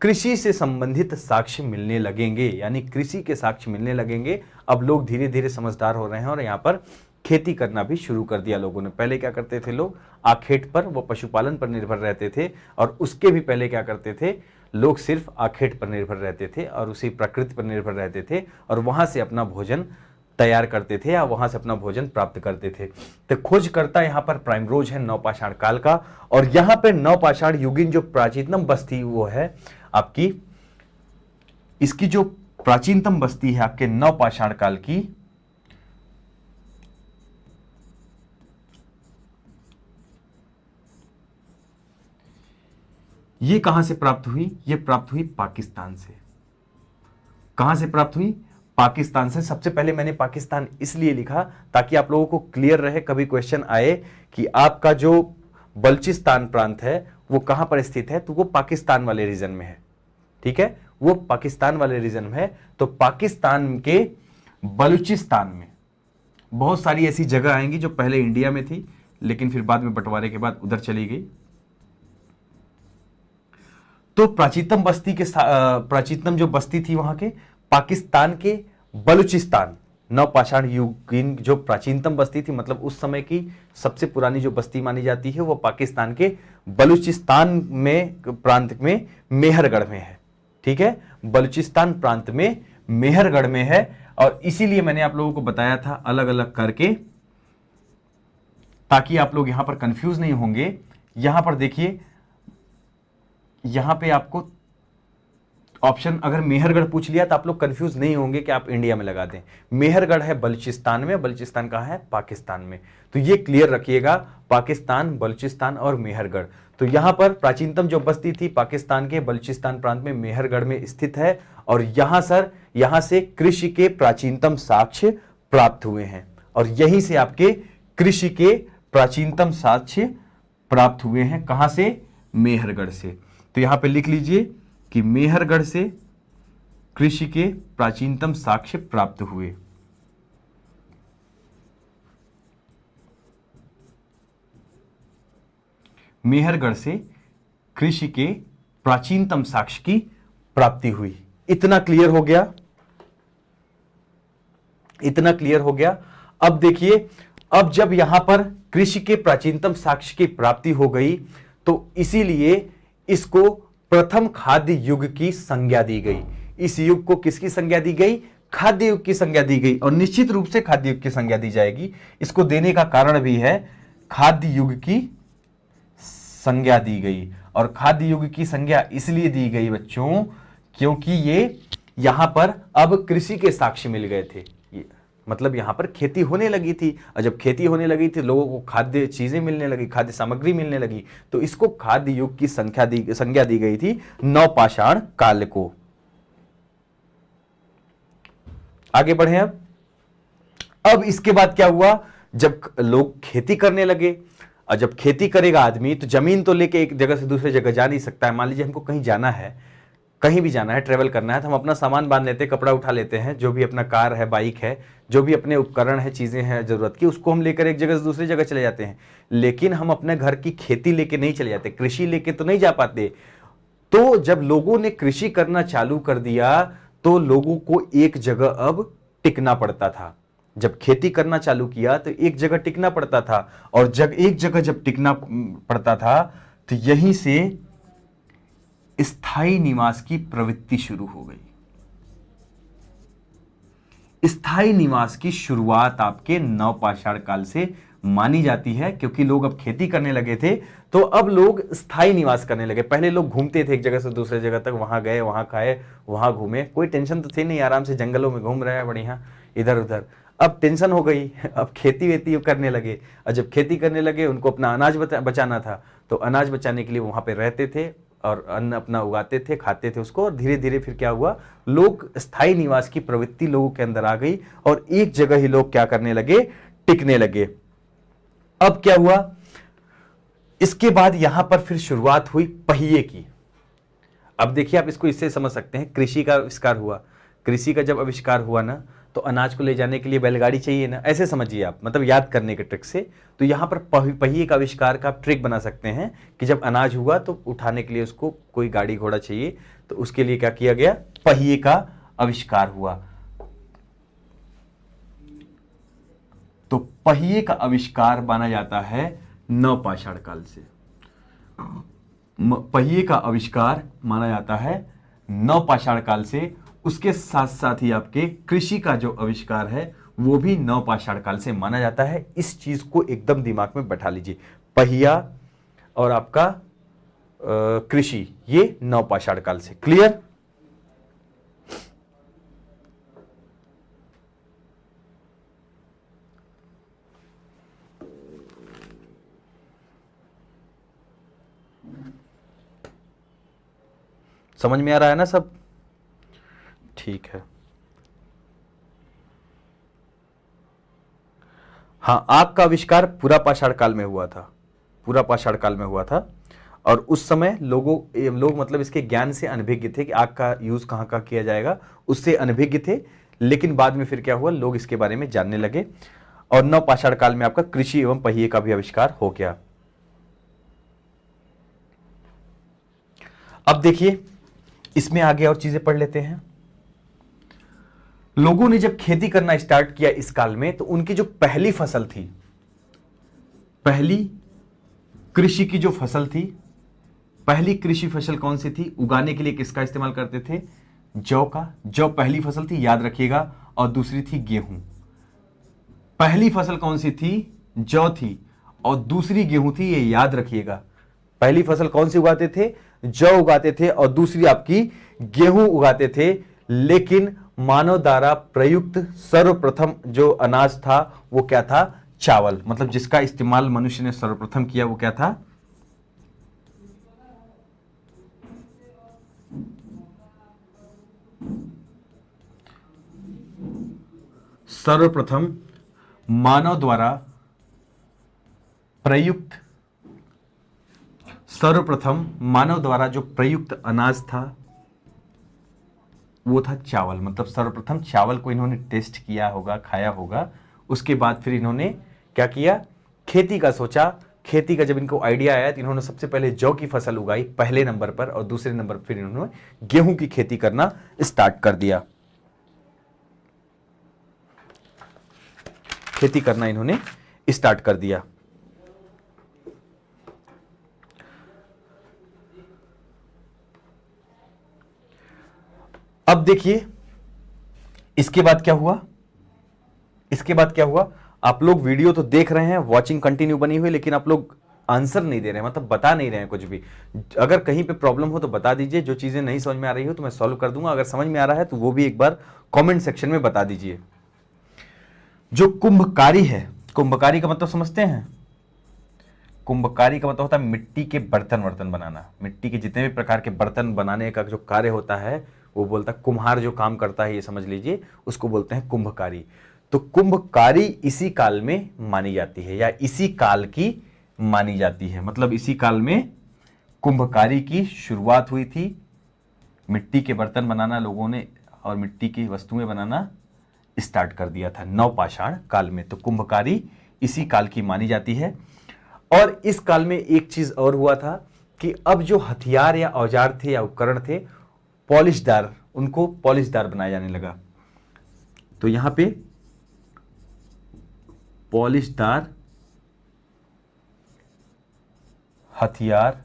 कृषि से संबंधित साक्ष्य मिलने लगेंगे, यानी कृषि के साक्ष्य मिलने लगेंगे। अब लोग धीरे धीरे समझदार हो रहे हैं और यहाँ पर खेती करना भी शुरू कर दिया लोगों ने। पहले क्या करते थे लोग, आखेट पर, वो पशुपालन पर निर्भर रहते थे, और उसके भी पहले क्या करते थे लोग, सिर्फ आखेट पर निर्भर रहते थे और उसी प्रकृति पर निर्भर रहते थे, और वहां से अपना भोजन तैयार करते थे या वहां से अपना भोजन प्राप्त करते थे। तो खोजकर्ता यहाँ पर प्राइमरोज है नवपाषाण काल का, और यहाँ पे नवपाषाण युगीन जो प्राचीनतम बस्ती वो है आपकी, इसकी जो प्राचीनतम बस्ती है आपके नवपाषाण काल की, ये कहां से प्राप्त हुई? ये प्राप्त हुई पाकिस्तान से। कहां से प्राप्त हुई? पाकिस्तान से। सबसे पहले मैंने पाकिस्तान इसलिए लिखा ताकि आप लोगों को क्लियर रहे, कभी क्वेश्चन आए कि आपका जो बलूचिस्तान प्रांत है वो कहां पर स्थित है, तो वो पाकिस्तान वाले रीजन में है। ठीक है, वो पाकिस्तान वाले रीजन में है। तो पाकिस्तान के बलूचिस्तान में बहुत सारी ऐसी जगह आएंगी जो पहले इंडिया में थी लेकिन फिर बाद में बंटवारे के बाद उधर चली गई। तो प्राचीनतम जो बस्ती थी वहां के पाकिस्तान के बलूचिस्तान, नवपाषाण युगीन जो प्राचीनतम बस्ती थी, मतलब उस समय की सबसे पुरानी जो बस्ती मानी जाती है वो पाकिस्तान के बलूचिस्तान में प्रांत में मेहरगढ़ में है। ठीक है, बलूचिस्तान प्रांत में मेहरगढ़ में है। और इसीलिए मैंने आप लोगों को बताया था अलग अलग करके, ताकि आप लोग यहां पर कंफ्यूज नहीं होंगे। यहां पर देखिए, यहां पे आपको ऑप्शन अगर मेहरगढ़ पूछ लिया तो आप लोग कंफ्यूज नहीं होंगे कि आप इंडिया में लगा दें। मेहरगढ़ है बलूचिस्तान में, बलूचिस्तान कहां है? पाकिस्तान में। तो ये क्लियर रखिएगा, पाकिस्तान, बलूचिस्तान और मेहरगढ़। तो यहां पर प्राचीनतम जो बस्ती थी पाकिस्तान के बलूचिस्तान प्रांत में मेहरगढ़ में स्थित है। और यहां से कृषि के प्राचीनतम साक्ष्य प्राप्त हुए हैं, और यहीं से आपके कृषि के प्राचीनतम साक्ष्य प्राप्त हुए हैं। कहां से? मेहरगढ़ से। तो यहां पे लिख लीजिए कि मेहरगढ़ से कृषि के प्राचीनतम साक्ष्य प्राप्त हुए। मेहरगढ़ से कृषि के प्राचीनतम साक्ष्य की प्राप्ति हुई। इतना क्लियर हो गया? इतना क्लियर हो गया। अब देखिए, अब जब यहां पर कृषि के प्राचीनतम साक्ष्य की प्राप्ति हो गई तो इसीलिए इसको प्रथम खाद्य युग की संज्ञा दी गई। इस युग को किसकी संज्ञा दी गई? खाद्य युग की संज्ञा दी गई, और निश्चित रूप से खाद्य युग की संज्ञा दी जाएगी। इसको देने का कारण भी है, खाद्य युग की संज्ञा दी गई। और खाद्य युग की संज्ञा इसलिए दी गई बच्चों क्योंकि ये यहां पर अब कृषि के साक्ष्य मिल गए थे। मतलब यहां पर खेती होने लगी थी, और जब खेती होने लगी थी लोगों को खाद्य चीजें मिलने लगी, खाद्य सामग्री मिलने लगी, तो इसको खाद्य युग की संज्ञा दी गई थी नवपाषाण काल को। आगे बढ़े। अब इसके बाद क्या हुआ? जब लोग खेती करने लगे, और जब खेती करेगा आदमी तो जमीन तो लेके एक जगह से दूसरी जगह जा नहीं सकता है। मान लीजिए हमको कहीं जाना है, कहीं भी जाना है, ट्रेवल करना है, तो हम अपना सामान बांध लेते हैं, कपड़ा उठा लेते हैं, जो भी अपना कार है, बाइक है, जो भी अपने उपकरण है, चीजें हैं जरूरत की, उसको हम लेकर एक जगह से दूसरी जगह चले जाते हैं। लेकिन हम अपने घर की खेती लेके नहीं चले जाते, कृषि लेके तो नहीं जा पाते। तो जब लोगों ने कृषि करना चालू कर दिया तो लोगों को एक जगह अब टिकना पड़ता था। जब खेती करना चालू किया तो एक जगह टिकना पड़ता था, और एक जगह जब टिकना पड़ता था तो यहीं से स्थायी निवास की प्रवृत्ति शुरू हो गई। स्थायी निवास की शुरुआत आपके नवपाषाण काल से मानी जाती है, क्योंकि लोग अब खेती करने लगे थे तो अब लोग स्थायी निवास करने लगे। पहले लोग घूमते थे एक जगह से दूसरे जगह तक, वहां गए, वहां खाए, वहां घूमे, कोई टेंशन तो थी नहीं, आराम से जंगलों में घूम रहे हैं बढ़िया इधर उधर। अब टेंशन हो गई, अब खेती वेती करने लगे, और जब खेती करने लगे उनको अपना अनाज बचाना था, तो अनाज बचाने के लिए वहां पे रहते थे और अन्न अपना उगाते थे, खाते थे उसको। और धीरे धीरे फिर क्या हुआ, लोग स्थायी निवास की प्रवृत्ति लोगों के अंदर आ गई, और एक जगह ही लोग क्या करने लगे? टिकने लगे। अब क्या हुआ? इसके बाद यहां पर फिर शुरुआत हुई पहिए की। अब देखिए, आप इसको इससे समझ सकते हैं, कृषि का आविष्कार हुआ। कृषि का जब आविष्कार हुआ ना, तो अनाज को ले जाने के लिए बैलगाड़ी चाहिए ना, ऐसे समझिए आप, मतलब याद करने के ट्रिक से। तो यहां पर पहिए का आविष्कार का आप ट्रिक बना सकते हैं कि जब अनाज हुआ तो उठाने के लिए उसको कोई गाड़ी घोड़ा चाहिए, तो उसके लिए क्या किया गया? पहिए का आविष्कार हुआ। तो पहिए का आविष्कार माना जाता है नवपाषाण काल से। पहिए का आविष्कार माना जाता है नवपाषाण काल से। उसके साथ साथ ही आपके कृषि का जो आविष्कार है वो भी नवपाषाण काल से माना जाता है। इस चीज को एकदम दिमाग में बैठा लीजिए। पहिया और आपका कृषि, ये नवपाषाण काल से। क्लियर? समझ में आ रहा है ना सब? ठीक है। हाँ, आग का आविष्कार पुरापाषाण काल में हुआ था, पुरापाषाण काल में हुआ था। और उस समय लोग मतलब इसके ज्ञान से अनभिज्ञ थे कि आग का यूज कहाँ कहाँ किया जाएगा, उससे अनभिज्ञ थे। लेकिन बाद में फिर क्या हुआ, लोग इसके बारे में जानने लगे और नवपाषाण काल में आपका कृषि एवं पहिए का भी आविष्कार हो गया। अब देखिए, इसमें आगे और चीजें पढ़ लेते हैं। लोगों ने जब खेती करना स्टार्ट किया इस काल में, तो उनकी जो पहली फसल थी, पहली कृषि की जो फसल थी, पहली कृषि फसल कौन सी थी? उगाने के लिए किसका इस्तेमाल करते थे? जौ का। जौ पहली फसल थी, याद रखिएगा। और दूसरी थी गेहूं। पहली फसल कौन सी थी? जौ थी, और दूसरी गेहूं थी, ये याद रखिएगा। पहली फसल कौन सी उगाते थे? जौ उगाते थे, और दूसरी आपकी गेहूं उगाते थे। लेकिन मानव द्वारा प्रयुक्त सर्वप्रथम जो अनाज था वो क्या था? चावल। मतलब जिसका इस्तेमाल मनुष्य ने सर्वप्रथम किया वो क्या था? सर्वप्रथम मानव द्वारा प्रयुक्त, सर्वप्रथम मानव द्वारा जो प्रयुक्त अनाज था वो था चावल। मतलब सर्वप्रथम चावल को इन्होंने टेस्ट किया होगा, खाया होगा। उसके बाद फिर इन्होंने क्या किया? खेती का सोचा। खेती का जब इनको आइडिया आया तो इन्होंने सबसे पहले जौ की फसल उगाई पहले नंबर पर, और दूसरे नंबर पर फिर इन्होंने गेहूं की खेती करना स्टार्ट कर दिया। खेती करना इन्होंने स्टार्ट कर दिया। अब देखिए इसके बाद क्या हुआ। इसके बाद क्या हुआ, आप लोग वीडियो तो देख रहे हैं, वॉचिंग कंटिन्यू बनी हुई, लेकिन आप लोग आंसर नहीं दे रहे हैं, मतलब बता नहीं रहे हैं कुछ भी। अगर कहीं पे प्रॉब्लम हो तो बता दीजिए, जो चीजें नहीं समझ में आ रही हो तो मैं सॉल्व कर दूंगा। अगर समझ में आ रहा है तो वो भी एक बार कमेंट सेक्शन में बता दीजिए। जो कुंभकारी है, कुंभकारी का मतलब समझते हैं? कुंभकारी का मतलब होता है मिट्टी के बर्तन वर्तन बनाना। मिट्टी के जितने भी प्रकार के बर्तन बनाने का जो कार्य होता है वो बोलता है, कुम्हार जो काम करता है ये समझ लीजिए, उसको बोलते हैं कुंभकारी। तो कुंभकारी इसी काल में मानी जाती है, या इसी काल की मानी जाती है। मतलब इसी काल में कुंभकारी की शुरुआत हुई थी। मिट्टी के बर्तन बनाना लोगों ने और मिट्टी की वस्तुएं बनाना स्टार्ट कर दिया था नवपाषाण काल में। तो कुंभकारी इसी काल की मानी जाती है। और इस काल में एक चीज और हुआ था कि अब जो हथियार या औजार थे या उपकरण थे, पॉलिशदार, उनको पॉलिशदार बनाया जाने लगा। तो यहां पे पॉलिशदार हथियार,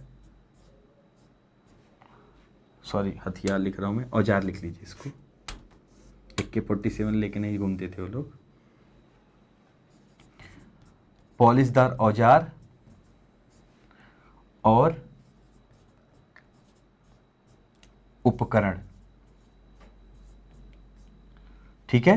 सॉरी हथियार लिख रहा हूं मैं, औजार लिख लीजिए इसको। AK-47 लेके नहीं घूमते थे वो लोग। पॉलिशदार औजार और उपकरण। ठीक है,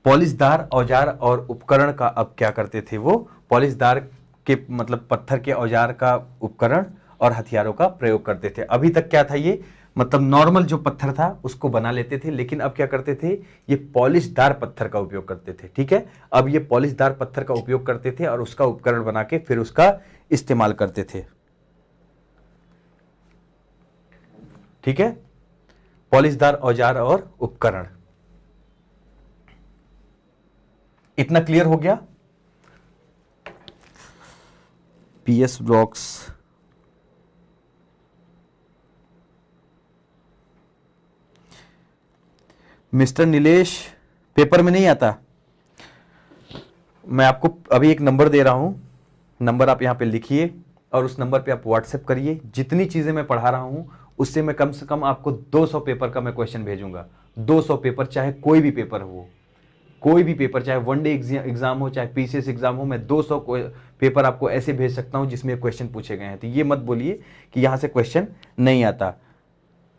पॉलिशदार औजार और उपकरण का अब क्या करते थे वो? पॉलिशदार के मतलब पत्थर के औजार का उपकरण और हथियारों का प्रयोग करते थे। अभी तक क्या था ये, मतलब नॉर्मल जो पत्थर था उसको बना लेते थे, लेकिन अब क्या करते थे, ये पॉलिशदार पत्थर का उपयोग करते थे। ठीक है, अब ये पॉलिशदार पत्थर का उपयोग करते थे और उसका उपकरण बना के फिर उसका इस्तेमाल करते थे। ठीक है, पॉलिशदार औजार और उपकरण। इतना क्लियर हो गया? PS blocks, mister Nilesh, paper में नहीं आता। मैं आपको अभी एक नंबर दे रहा हूं, नंबर आप यहां पे लिखिए और उस नंबर पे आप व्हाट्सएप करिए। जितनी चीजें मैं पढ़ा रहा हूं उससे मैं कम से कम आपको 200 पेपर का मैं क्वेश्चन भेजूंगा। 200 पेपर, चाहे कोई भी पेपर हो, कोई भी पेपर, चाहे वनडे एग्जाम हो, चाहे पीसीएस एग्जाम हो, मैं 200 पेपर आपको ऐसे भेज सकता हूं जिसमें क्वेश्चन पूछे गए हैं। तो ये मत बोलिए कि यहां से क्वेश्चन नहीं आता।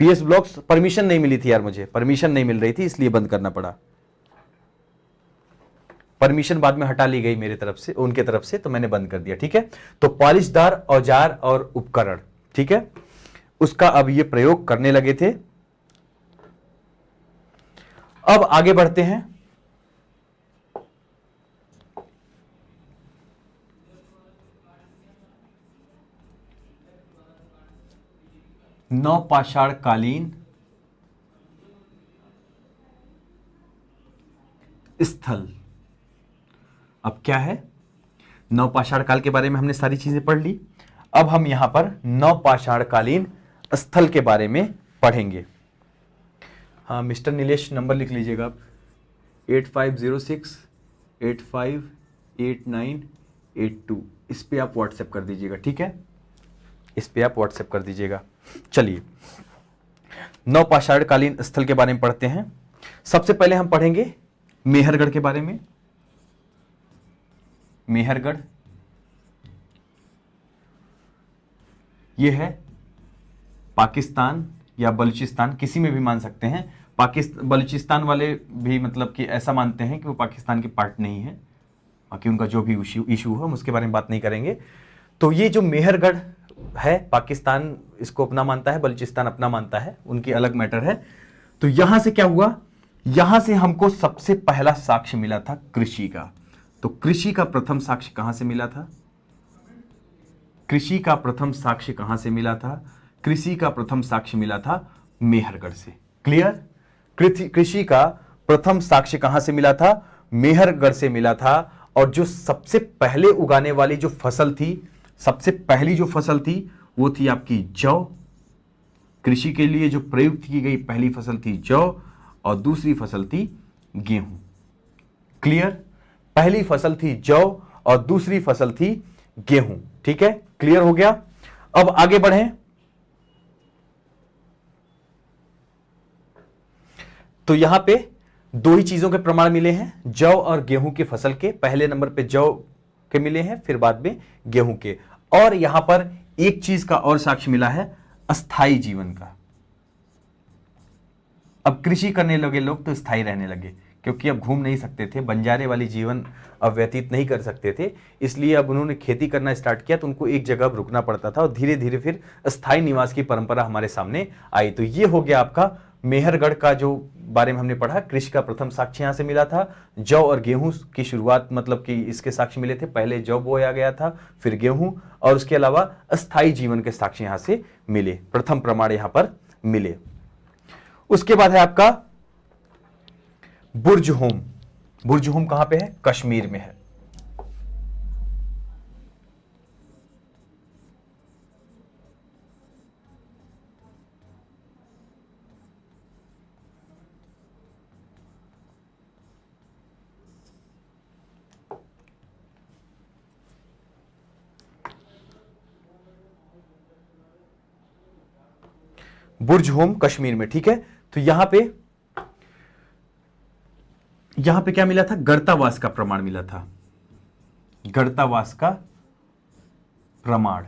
पीएस ब्लॉग्स परमिशन नहीं मिली थी यार, मुझे परमिशन नहीं मिल रही थी, इसलिए बंद करना पड़ा। परमिशन बाद में हटा ली गई मेरी तरफ से, उनके तरफ से, तो मैंने बंद कर दिया। ठीक है, तो पॉलिशदार औजार और उपकरण, ठीक है, उसका अब ये प्रयोग करने लगे थे। अब आगे बढ़ते हैं। नवपाषाण कालीन स्थल। अब क्या है, नवपाषाण काल के बारे में हमने सारी चीजें पढ़ ली। अब हम यहां पर नवपाषाण कालीन स्थल के बारे में पढ़ेंगे। हाँ मिस्टर नीलेश, नंबर लिख लीजिएगा आप, 8506858982। इस पे आप व्हाट्सएप कर दीजिएगा। ठीक है, इस पे आप व्हाट्सएप कर दीजिएगा। चलिए नवपाषाण कालीन स्थल के बारे में पढ़ते हैं। सबसे पहले हम पढ़ेंगे मेहरगढ़ के बारे में। मेहरगढ़ यह है पाकिस्तान या बलूचिस्तान, किसी में भी मान सकते हैं। बलूचिस्तान वाले भी मतलब कि ऐसा मानते हैं कि वो पाकिस्तान के पार्ट नहीं है, बाकी उनका जो भी इशू है हम उसके बारे में बात नहीं करेंगे। तो ये जो मेहरगढ़ है, पाकिस्तान इसको अपना मानता है, बलूचिस्तान अपना मानता है, उनकी अलग मैटर है। तो यहां से क्या हुआ, यहां से हमको सबसे पहला साक्ष्य मिला था कृषि का। तो कृषि का प्रथम साक्ष्य कहां से मिला था? कृषि का प्रथम साक्ष्य कहां से मिला था? कृषि का प्रथम साक्ष्य मिला था मेहरगढ़ से। क्लियर? कृषि का प्रथम साक्ष्य कहां से मिला था? मेहरगढ़ से मिला था। और जो सबसे पहले उगाने वाली जो फसल थी, सबसे पहली जो फसल थी वो थी आपकी जौ। कृषि के लिए जो प्रयुक्त की गई पहली फसल थी जौ और दूसरी फसल थी गेहूं। क्लियर? पहली फसल थी जौ और दूसरी फसल थी गेहूं। ठीक है, क्लियर हो गया? अब आगे बढ़ें। तो यहां पे दो ही चीजों के प्रमाण मिले हैं, जौ और गेहूं के फसल के। पहले नंबर पे जौ के मिले हैं, फिर बाद में गेहूं के। और यहां पर एक चीज का और साक्ष्य मिला है, अस्थाई जीवन का। अब कृषि करने लगे लोग तो स्थायी रहने लगे, क्योंकि अब घूम नहीं सकते थे, बंजारे वाली जीवन अब व्यतीत नहीं कर सकते थे, इसलिए अब उन्होंने खेती करना स्टार्ट किया। तो उनको एक जगह अब रुकना पड़ता था और धीरे धीरे फिर स्थायी निवास की परंपरा हमारे सामने आई। तो ये हो गया आपका मेहरगढ़ का जो बारे में हमने पढ़ा। कृषि का प्रथम साक्ष्य यहां से मिला था। जौ और गेहूं की शुरुआत मतलब कि इसके साक्ष्य मिले थे, पहले जौ बोया गया था फिर गेहूं, और उसके अलावा अस्थायी जीवन के साक्ष्य यहां से मिले, प्रथम प्रमाण यहां पर मिले। उसके बाद है आपका बुर्ज होम। बुर्ज होम कहां पे है? कश्मीर में है। बुर्ज होम कश्मीर में। ठीक है, तो यहां पे क्या मिला था? गर्तावास का प्रमाण मिला था। गर्तावास का प्रमाण।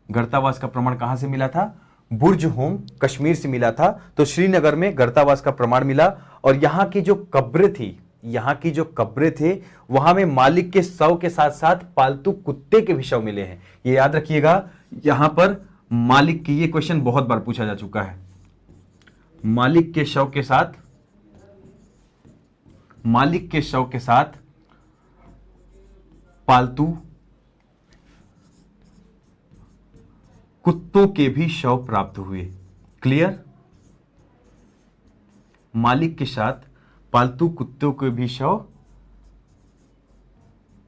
गर्तावास का प्रमाण कहां से मिला था? बुर्ज होम कश्मीर से मिला था। तो श्रीनगर में गर्तावास का प्रमाण मिला। और यहां की जो कब्रें थी, यहां की जो कब्रें थे, वहां में मालिक के शव के साथ साथ पालतू कुत्ते के भी शव मिले हैं। ये याद रखिएगा, यहां पर मालिक की, ये क्वेश्चन बहुत बार पूछा जा चुका है। मालिक के शव के साथ पालतू कुत्तों के भी शव प्राप्त हुए। क्लियर? मालिक के साथ पालतू कुत्तों के भी शव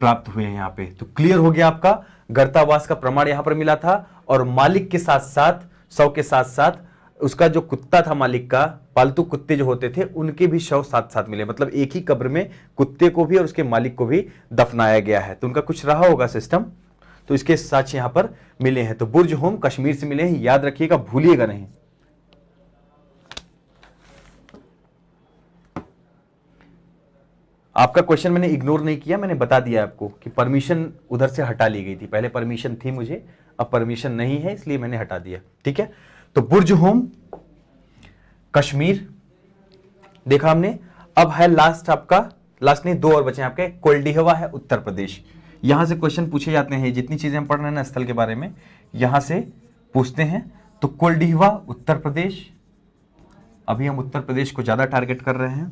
प्राप्त हुए हैं यहां पे। तो क्लियर हो गया आपका, गर्तावास का प्रमाण यहां पर मिला था। और मालिक के साथ साथ, शव के साथ साथ उसका जो कुत्ता था मालिक का, पालतू कुत्ते जो होते थे उनके भी शव साथ साथ मिले। मतलब एक ही कब्र में कुत्ते को भी और उसके मालिक को भी दफनाया गया है। तो उनका कुछ रहा होगा सिस्टम, तो इसके साक्ष्य यहां पर मिले हैं। तो बुर्ज होम कश्मीर से मिले हैं, याद रखिएगा, भूलिएगा नहीं। आपका क्वेश्चन मैंने इग्नोर नहीं किया, मैंने बता दिया आपको कि परमिशन उधर से हटा ली गई थी। पहले परमिशन थी मुझे, अब परमिशन नहीं है, इसलिए मैंने हटा दिया। ठीक है, तो बुर्ज होम कश्मीर देखा हमने। अब है लास्ट आपका, लास्ट नहीं, दो और बचे हैं आपके। कोल्डिहवा है उत्तर प्रदेश। यहां से क्वेश्चन पूछे जाते हैं, जितनी चीजें हम पढ़ रहे हैं ना स्थल के बारे में, यहां से पूछते हैं। तो कोल्डिहवा उत्तर प्रदेश, अभी हम उत्तर प्रदेश को ज्यादा टारगेट कर रहे हैं,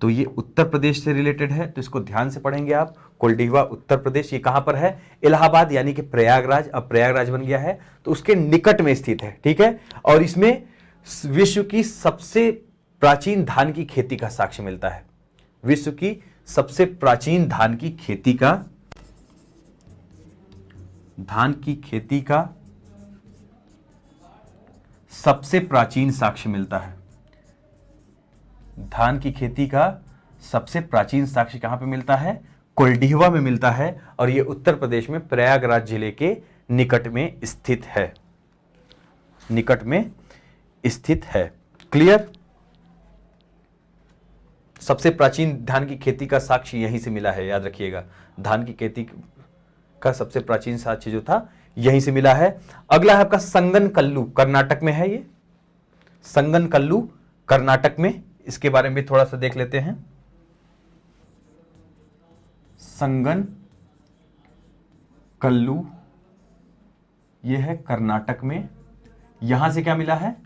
तो ये उत्तर प्रदेश से रिलेटेड है, तो इसको ध्यान से पढ़ेंगे आप। कोल्डिहवा उत्तर प्रदेश, ये कहां पर है? इलाहाबाद यानी कि प्रयागराज, अब प्रयागराज बन गया है, तो उसके निकट में स्थित है। ठीक है, और इसमें विश्व की सबसे प्राचीन धान की खेती का साक्ष्य मिलता है। विश्व की सबसे प्राचीन धान की खेती का सबसे प्राचीन साक्ष्य मिलता है। धान की खेती का सबसे प्राचीन साक्ष्य कहां पे मिलता है? कोल्डिहवा में मिलता है, और यह उत्तर प्रदेश में प्रयागराज जिले के निकट में स्थित है। निकट में स्थित है। क्लियर? सबसे प्राचीन धान की खेती का साक्ष्य यहीं से मिला है, याद रखिएगा। धान की खेती का सबसे प्राचीन साक्ष्य जो था यहीं से मिला है। अगला है आपका संगनकल्लू, कर्नाटक में है ये। संगनकल्लू कर्नाटक में, इसके बारे में थोड़ा सा देख लेते हैं। संगनकल्लू ये है कर्नाटक में। यहां से क्या मिला है?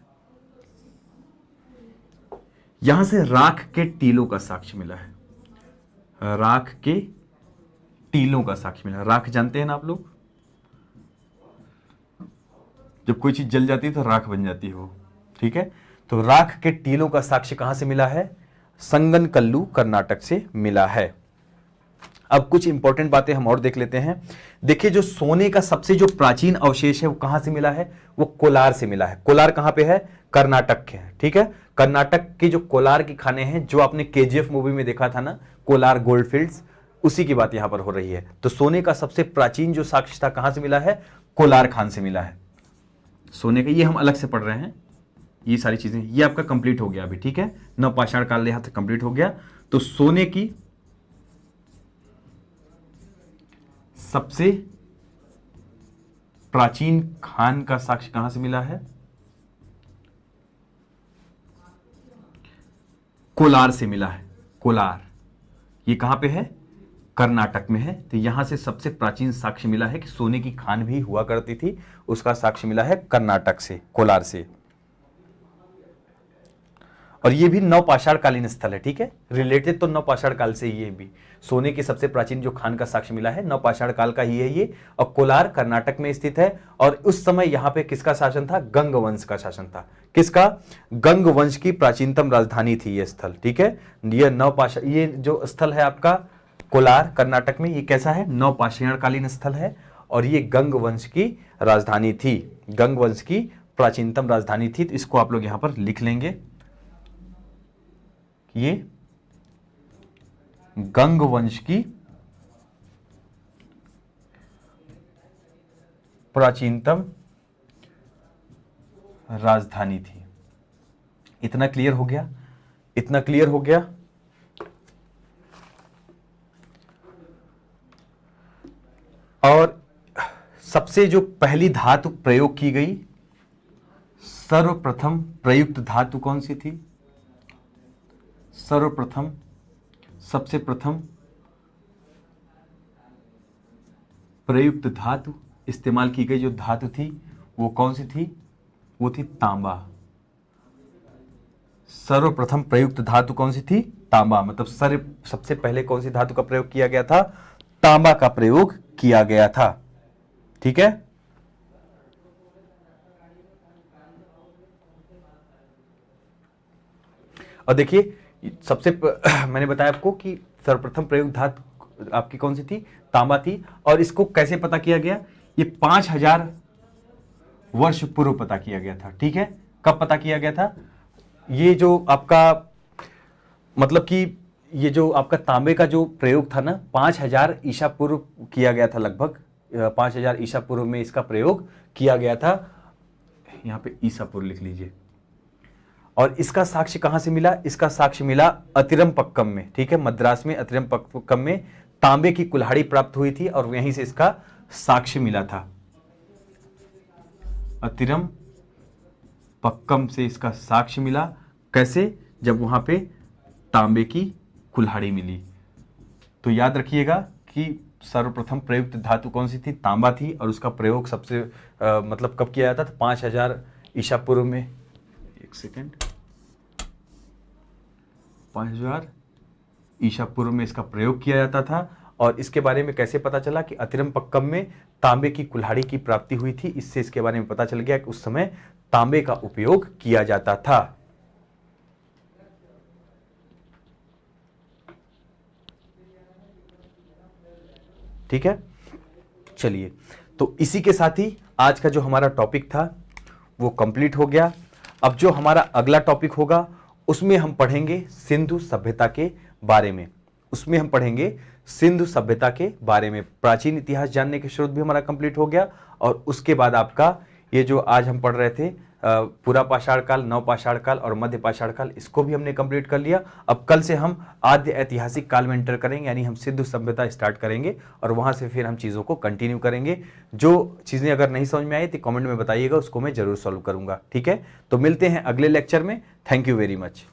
यहां से राख के टीलों का साक्ष्य मिला है। राख के टीलों का साक्ष्य मिला। राख जानते हैं ना आप लोग? जब कोई चीज जल जाती है तो राख बन जाती है वो। ठीक है, तो राख के टीलों का साक्ष्य कहां से मिला है? संगनकल्लू कर्नाटक से मिला है। अब कुछ इंपॉर्टेंट बातें हम और देख लेते हैं। देखिए, जो सोने का सबसे जो प्राचीन अवशेष है वो कहां से मिला है? वो कोलार से मिला है। कोलार कहां पे है? कर्नाटक के है। ठीक है, कर्नाटक की जो कोलार की खाने हैं, जो आपने केजीएफ मूवी में देखा था ना, कोलार गोल्डफील्ड्स, उसी की बात यहां पर हो रही है। तो सोने का सबसे प्राचीन जो साक्ष्य था कहां से मिला है? कोलार खान से मिला है सोने का। ये हम अलग से पढ़ रहे हैं, ये सारी चीजें। ये आपका कंप्लीट हो गया अभी। ठीक है, नवपाषाण काल यहां से कंप्लीट हो गया। तो सोने की सबसे प्राचीन खान का साक्ष्य कहां से मिला है? कोलार से मिला है। कोलार ये कहां पे है? कर्नाटक में है। तो यहां से सबसे प्राचीन साक्ष्य मिला है कि सोने की खान भी हुआ करती थी, उसका साक्ष्य मिला है कर्नाटक से, कोलार से। और ये भी नवपाषाण कालीन स्थल है। ठीक है, रिलेटेड तो नवपाषाण काल से ही। ये भी सोने की सबसे प्राचीन जो खान का साक्ष्य मिला है नवपाषाण काल का ही है ये। और कोलार कर्नाटक में स्थित है। और उस समय यहां पे किसका शासन था? गंग वंश का शासन था। किसका? गंग वंश की प्राचीनतम राजधानी थी ये स्थल। ठीक है, ये नवपाषाण, ये जो स्थल है आपका कोलार कर्नाटक में, ये कैसा है? नवपाषाण कालीन स्थल है। और ये गंग वंश की राजधानी थी। गंग वंश की प्राचीनतम राजधानी थी। तो इसको आप लोग यहां पर लिख लेंगे, ये गंग वंश की प्राचीनतम राजधानी थी। इतना क्लियर हो गया? इतना क्लियर हो गया? और सबसे जो पहली धातु प्रयोग की गई, सर्वप्रथम प्रयुक्त धातु कौन सी थी? सर्वप्रथम, सबसे प्रथम प्रयुक्त धातु इस्तेमाल की गई जो धातु थी वो कौन सी थी? वो थी तांबा। सर्वप्रथम प्रयुक्त धातु कौन सी थी? तांबा। मतलब सबसे पहले कौन सी धातु का प्रयोग किया गया था? तांबा का प्रयोग किया गया था। ठीक है, और देखिए सबसे मैंने बताया आपको कि सर्वप्रथम प्रयुक्त धातु आपकी कौन सी थी? तांबा थी। और इसको कैसे पता किया गया? ये 5000 वर्ष पूर्व पता किया गया था। ठीक है, कब पता किया गया था? ये जो आपका मतलब कि ये जो आपका तांबे का जो प्रयोग था ना, 5000 ईसा पूर्व किया गया था। लगभग 5000 ईसा पूर्व में इसका प्रयोग किया गया था। यहां पे ईसा पूर्व लिख लीजिए। और इसका साक्ष्य कहां से मिला? इसका साक्ष्य मिला अतिरमपक्कम में, ठीक है, मद्रास में अतिरमपक्कम में तांबे की कुल्हाड़ी प्राप्त हुई थी और यहीं से इसका साक्ष्य मिला था। अतिरमपक्कम से इसका साक्ष्य मिला। कैसे? जब वहां पे तांबे की कुल्हाड़ी मिली। तो याद रखिएगा कि सर्वप्रथम प्रयुक्त धातु कौन सी थी? तांबा थी, और उसका प्रयोग सबसे मतलब कब किया जाता था? 5000 ईसा पूर्व में। एक सेकेंड, 5000 ईसा पूर्व में इसका प्रयोग किया जाता था। और इसके बारे में कैसे पता चला कि अतिरमपक्कम में तांबे की कुल्हाड़ी की प्राप्ति हुई थी? इससे इसके बारे में पता चल गया कि उस समय तांबे का उपयोग किया जाता था। ठीक है, चलिए, तो इसी के साथ ही आज का जो हमारा टॉपिक था वो कंप्लीट हो गया। अब जो हमारा अगला टॉपिक होगा उसमें हम पढ़ेंगे सिंधु सभ्यता के बारे में। उसमें हम पढ़ेंगे सिंधु सभ्यता के बारे में। प्राचीन इतिहास जानने के स्रोत भी हमारा कंप्लीट हो गया, और उसके बाद आपका ये जो आज हम पढ़ रहे थे पूरा पाषाण काल, नव पाषाण काल और मध्य पाषाण काल, इसको भी हमने कंप्लीट कर लिया। अब कल से हम आद्य ऐतिहासिक काल में एंटर करेंगे, यानी हम सिंधु सभ्यता स्टार्ट करेंगे और वहां से फिर हम चीज़ों को कंटिन्यू करेंगे। जो चीज़ें अगर नहीं समझ में आई तो कमेंट में बताइएगा, उसको मैं जरूर सॉल्व करूंगा। ठीक है, तो मिलते हैं अगले लेक्चर में। Thank you very much.